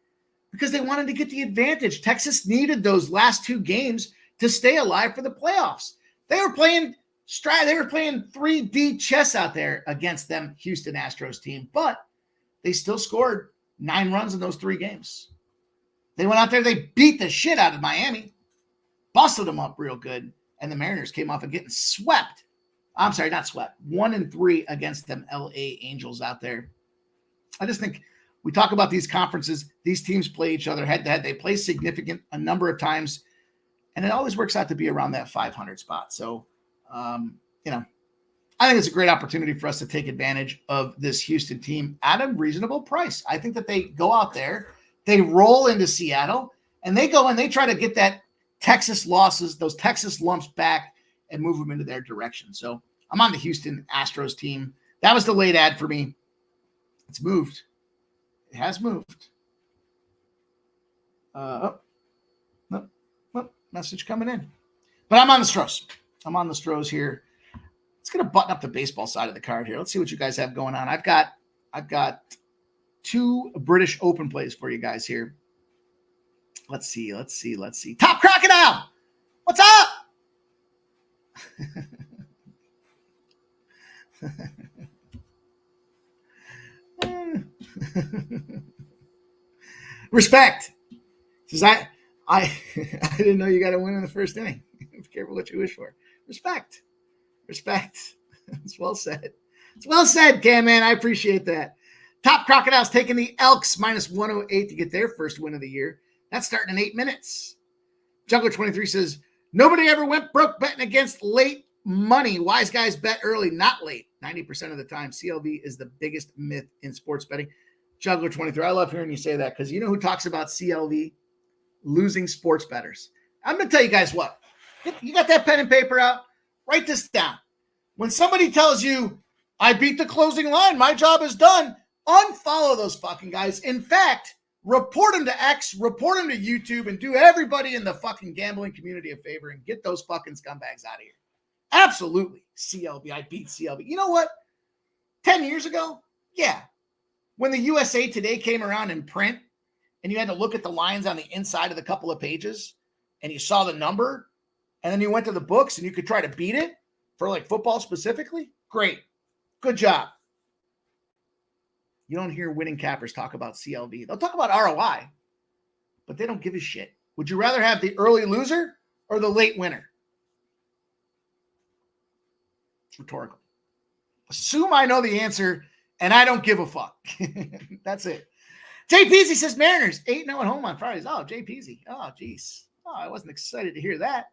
Because they wanted to get the advantage. Texas needed those last 2 games to stay alive for the playoffs. They were playing 3D chess out there against them Houston Astros team, but they still scored 9 runs in those 3 games. They went out there, they beat the shit out of Miami, busted them up real good, and the Mariners came off of getting swept. I'm sorry, not swept. 1-3 against them LA Angels out there. I just think we talk about these conferences. These teams play each other head-to-head. They play significant a number of times, and it always works out to be around that 500 spot. So, you know, I think it's a great opportunity for us to take advantage of this Houston team at a reasonable price. I think that they go out there, they roll into Seattle, and they go and they try to get that Texas losses, those Texas lumps back and move them into their direction. So I'm on the Houston Astros team. That was the late ad for me. It's moved. It has moved. Message coming in. But I'm on the Stros. I'm on the Stros here. Let's get a button up the baseball side of the card here. Let's see what you guys have going on. I've got 2 British Open plays for you guys here. Let's see. Top Crocodile! What's up? Respect. Says I didn't know you got to win in the first inning. Be careful what you wish for. Respect. It's well said. It's well said, Cam, man. I appreciate that. Top Crocodiles taking the Elks minus 108 to get their first win of the year. That's starting in 8 minutes. Jungle 23 says, nobody ever went broke betting against late money. Wise guys bet early, not late. 90% of the time, CLV is the biggest myth in sports betting. Juggler 23. I love hearing you say that because you know who talks about CLV? Losing sports bettors. I'm going to tell you guys what. You got that pen and paper out? Write this down. When somebody tells you, I beat the closing line, my job is done, unfollow those fucking guys. In fact, report them to X, report them to YouTube, and do everybody in the fucking gambling community a favor and get those fucking scumbags out of here. Absolutely. CLV. I beat CLV. You know what? 10 years ago? Yeah. When the USA Today came around in print and you had to look at the lines on the inside of the couple of pages and you saw the number and then you went to the books and you could try to beat it for like football specifically, great. Good job. You don't hear winning cappers talk about CLV. They'll talk about ROI, but they don't give a shit. Would you rather have the early loser or the late winner? It's rhetorical. Assume I know the answer and I don't give a fuck. That's it. Jay Peasy says Mariners 8-0 at home on Fridays. Oh, Jay Peasy. Oh, geez. Oh, I wasn't excited to hear that.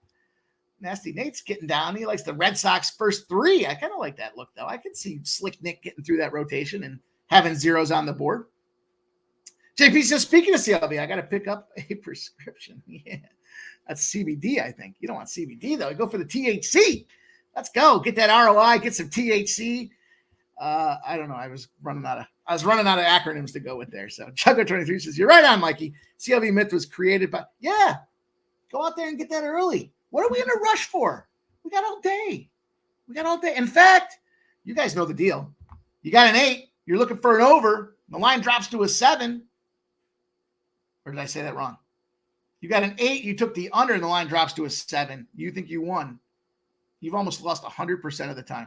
Nasty Nate's getting down. He likes the Red Sox first three. I kind of like that look, though. I could see Slick Nick getting through that rotation and having zeros on the board. JP says, speaking of CLV, I got to pick up a prescription. Yeah, that's CBD, I think. You don't want CBD, though. You go for the THC. Let's go. Get that ROI. Get some THC. I don't know. I was running out of acronyms to go with there. So Chugger23 says, you're right on, Mikey. CLV myth was created by, yeah, go out there and get that early. What are we in a rush for? We got all day. In fact, you guys know the deal. You got an 8. You're looking for an over. The line drops to a 7. Or did I say that wrong? You got an 8. You took the under and the line drops to a 7. You think you won. You've almost lost 100% of the time.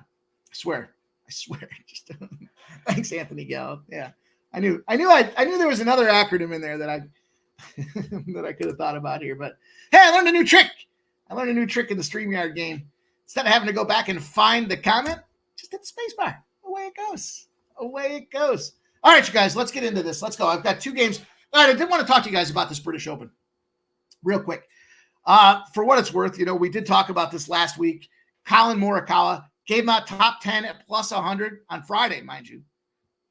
I swear. Just thanks, Anthony Gallo. Yeah. I knew there was another acronym in there that I could have thought about here, but hey, I learned a new trick. in the StreamYard game. Instead of having to go back and find the comment, just hit the space bar. Away it goes. All right, you guys, let's get into this. Let's go. I've got 2 games. All right, I did want to talk to you guys about this British Open real quick. For what it's worth, we did talk about this last week. Colin Morikawa gave him out top 10 at plus 100 on Friday, mind you.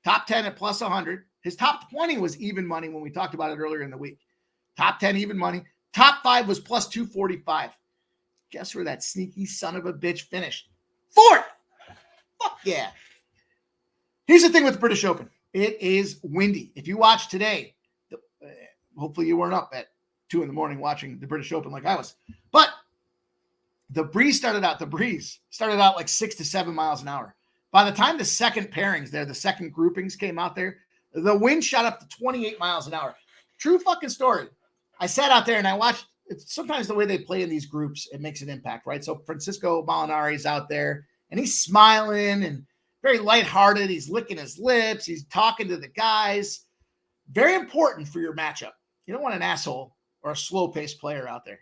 Top 10 at plus 100. His top 20 was even money when we talked about it earlier in the week. Top 10 even money. Top 5 was plus 245. Guess where that sneaky son of a bitch finished? 4th. Fuck yeah. Here's the thing with the British Open. It is windy. If you watch today, hopefully you weren't up at 2 a.m. watching the British Open like I was. But the breeze started out like 6 to 7 miles an hour. By the time the second pairings there, the second groupings came out there, the wind shot up to 28 miles an hour. True fucking story. I sat out there and I watched. It's sometimes the way they play in these groups, it makes an impact, right? So Francisco Molinari's out there and he's smiling and very lighthearted. He's licking his lips. He's talking to the guys. Very important for your matchup. You don't want an asshole or a slow-paced player out there.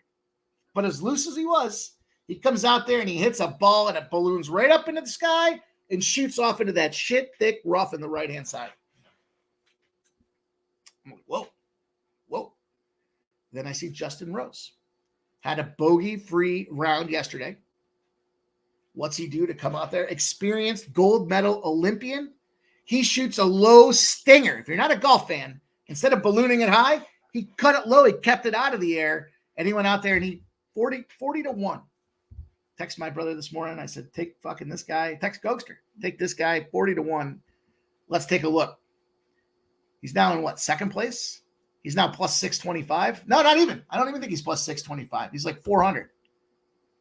But as loose as he was, he comes out there and he hits a ball and it balloons right up into the sky and shoots off into that shit thick rough in the right-hand side. I'm like, whoa. Then I see Justin Rose. Had a bogey-free round yesterday. What's he do to come out there? Experienced gold medal Olympian. He shoots a low stinger. If you're not a golf fan, instead of ballooning it high, he cut it low. He kept it out of the air, and he went out there and he 40 to 1. Text my brother this morning. I said, take fucking this guy. Text Gokster. Take this guy 40 to 1. Let's take a look. He's now in what? Second place? He's now plus 625. No, not even. I don't even think he's plus 625. He's like 400.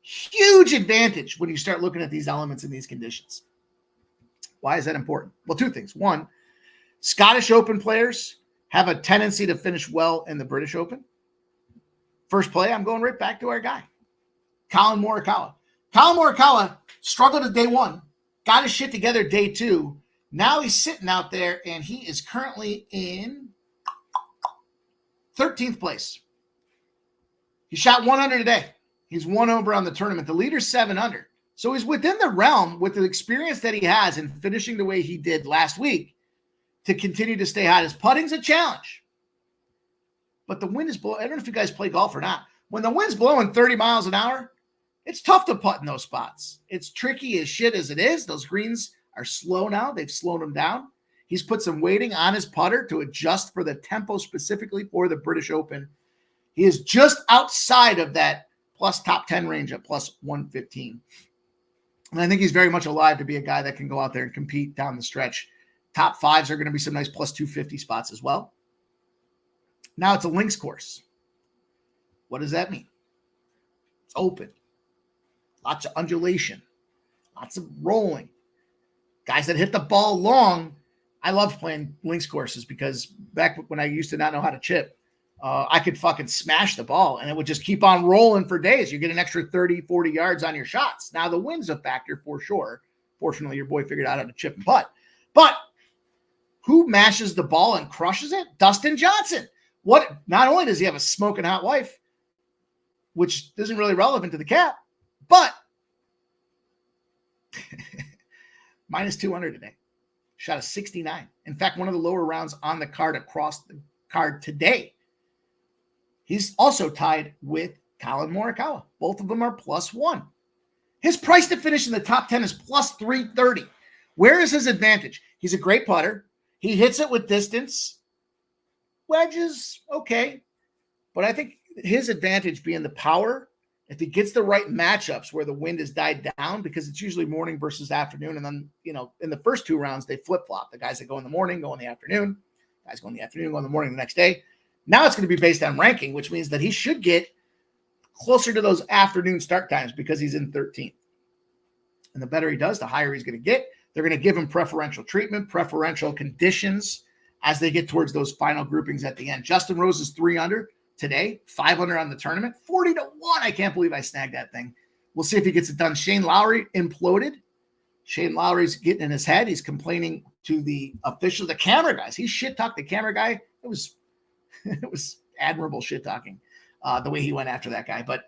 Huge advantage when you start looking at these elements in these conditions. Why is that important? Well, 2 things. 1, Scottish Open players have a tendency to finish well in the British Open. First play, I'm going right back to our guy, Colin Morikawa. Colin Morikawa struggled at day 1, got his shit together day 2. Now he's sitting out there, and he is currently in 13th place. He shot 100 today. He's 1 over on the tournament. The leader's 7 under. So he's within the realm with the experience that he has in finishing the way he did last week to continue to stay hot. His putting's a challenge. But the wind is blowing. I don't know if you guys play golf or not. When the wind's blowing 30 miles an hour, it's tough to putt in those spots. It's tricky as shit as it is. Those greens are slow now. They've slowed them down. He's put some weighting on his putter to adjust for the tempo specifically for the British Open. He is just outside of that plus top 10 range at plus 115. And I think he's very much alive to be a guy that can go out there and compete down the stretch. Top fives are going to be some nice plus 250 spots as well. Now it's a links course. What does that mean? It's open. Lots of undulation. Lots of rolling. Guys that hit the ball long. I love playing links courses because back when I used to not know how to chip, I could fucking smash the ball and it would just keep on rolling for days. You get an extra 30, 40 yards on your shots. Now the wind's a factor for sure. Fortunately, your boy figured out how to chip and putt. But who mashes the ball and crushes it? Dustin Johnson. What? Not only does he have a smoking hot wife, which isn't really relevant to the cap, but minus 200 today. Shot a 69. In fact, one of the lower rounds on the card across the card today. He's also tied with Colin Morikawa. Both of them are plus one. His price to finish in the top 10 is plus 330. Where is his advantage? He's a great putter. He hits it with distance. Wedges, okay. But I think his advantage being the power, if he gets the right matchups where the wind has died down, because it's usually morning versus afternoon. And then, in the first two rounds, they flip-flop. The guys that go in the morning go in the afternoon. Guys go in the afternoon, go in the morning the next day. Now it's going to be based on ranking, which means that he should get closer to those afternoon start times because he's in 13th. And the better he does, the higher he's going to get. They're going to give him preferential treatment, preferential conditions as they get towards those final groupings at the end. Justin Rose is 3 under today, 5 under on the tournament, 40-1. I can't believe I snagged that thing. We'll see if he gets it done. Shane Lowry imploded. Shane Lowry's getting in his head. He's complaining to the officials, the camera guys. He shit-talked the camera guy. It was admirable shit-talking the way he went after that guy. But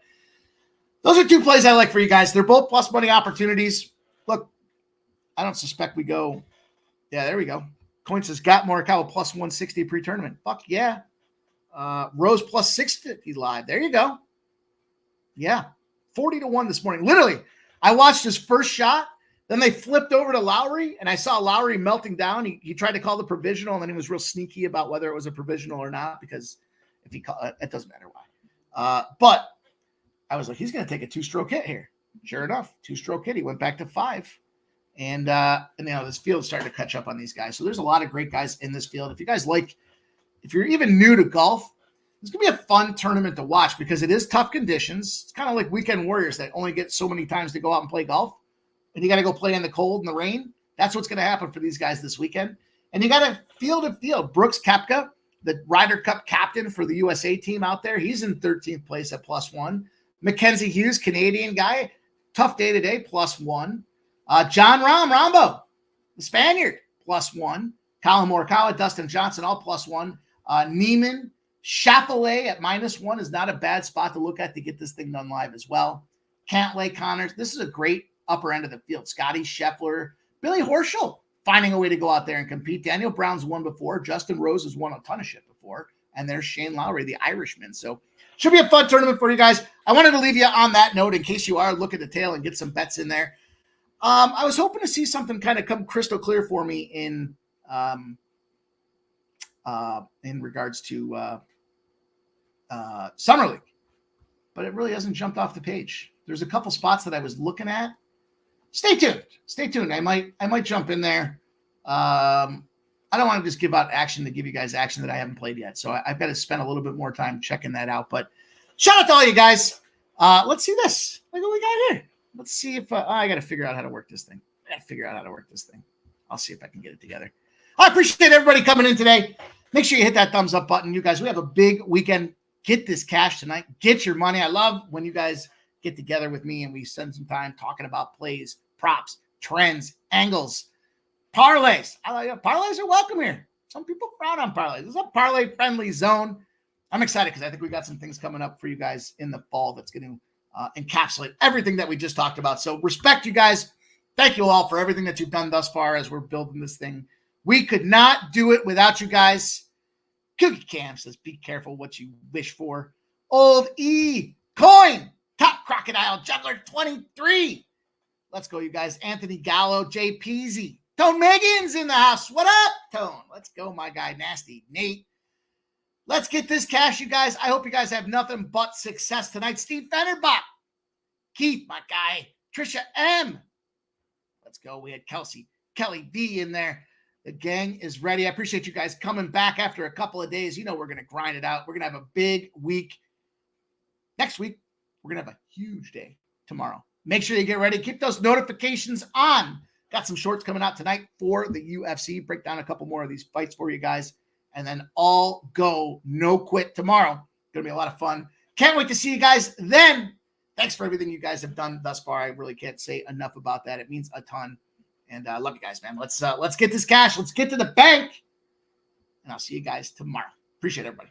those are two plays I like for you guys. They're both plus money opportunities. Look, I don't suspect we go. Yeah, there we go. Coin says got Morikawa plus 160 pre-tournament. Fuck yeah. Rose plus 650 live. There you go. Yeah. 40-1 this morning. Literally, I watched his first shot. Then they flipped over to Lowry, and I saw Lowry melting down. He tried to call the provisional, and then he was real sneaky about whether it was a provisional or not, because if he called it doesn't matter why. But I was like, he's going to take a 2-stroke hit here. Sure enough, 2-stroke hit. He went back to 5. And this field started to catch up on these guys. So there's a lot of great guys in this field. If you guys if you're even new to golf, it's going to be a fun tournament to watch because it is tough conditions. It's kind of like weekend warriors that only get so many times to go out and play golf. And you got to go play in the cold and the rain. That's what's going to happen for these guys this weekend. And you got to field to field. Brooks Koepka, the Ryder Cup captain for the USA team out there, he's in 13th place at plus 1. Mackenzie Hughes, Canadian guy, tough day today, plus 1. John Rambo, the Spaniard, plus 1. Colin Morikawa, Dustin Johnson, all plus 1. Neiman, Schauffele at minus 1 is not a bad spot to look at to get this thing done live as well. Cantlay, Connors, this is a great upper end of the field. Scotty Scheffler, Billy Horschel finding a way to go out there and compete. Daniel Brown's won before. Justin Rose has won a ton of shit before. And there's Shane Lowry, the Irishman. So should be a fun tournament for you guys. I wanted to leave you on that note in case you are looking to tail and get some bets in there. I was hoping to see something kind of come crystal clear for me in regards to Summer League, but it really hasn't jumped off the page. There's a couple spots that I was looking at. Stay tuned. I might jump in there. I don't want to just give out action to give you guys action that I haven't played yet. So I've got to spend a little bit more time checking that out, but shout out to all you guys. Let's see this. Look what we got here. Let's see if I got to figure out how to work this thing. I'll see if I can get it together. I appreciate everybody coming in today. Make sure you hit that thumbs up button. You guys, we have a big weekend. Get this cash tonight. Get your money. I love when you guys get together with me and we spend some time talking about plays, props, trends, angles, parlays. Parlays are welcome here. Some people frown on parlays. This is a parlay-friendly zone. I'm excited because I think we got some things coming up for you guys in the fall that's going to encapsulate everything that we just talked about. So respect you guys. Thank you all for everything that you've done thus far as we're building this thing. We could not do it without you guys. Cookie Cam says, be careful what you wish for. Old E Coin, Top Crocodile Juggler 23. Let's go, you guys. Anthony Gallo, Jay Peasy, Tone Megan's in the house. What up, Tone? Let's go, my guy, Nasty Nate. Let's get this cash, you guys. I hope you guys have nothing but success tonight. Steve Fennerbach. Keith, my guy. Trisha M. Let's go. We had Kelly V in there. The gang is ready. I appreciate you guys coming back after a couple of days. You know we're going to grind it out. We're going to have a big week. Next week, we're going to have a huge day tomorrow. Make sure you get ready. Keep those notifications on. Got some shorts coming out tonight for the UFC. Break down a couple more of these fights for you guys. And then all go, no quit tomorrow. Going to be a lot of fun. Can't wait to see you guys then. Thanks for everything you guys have done thus far. I really can't say enough about that. It means a ton. And I love you guys, man. Let's get this cash. Let's get to the bank. And I'll see you guys tomorrow. Appreciate everybody.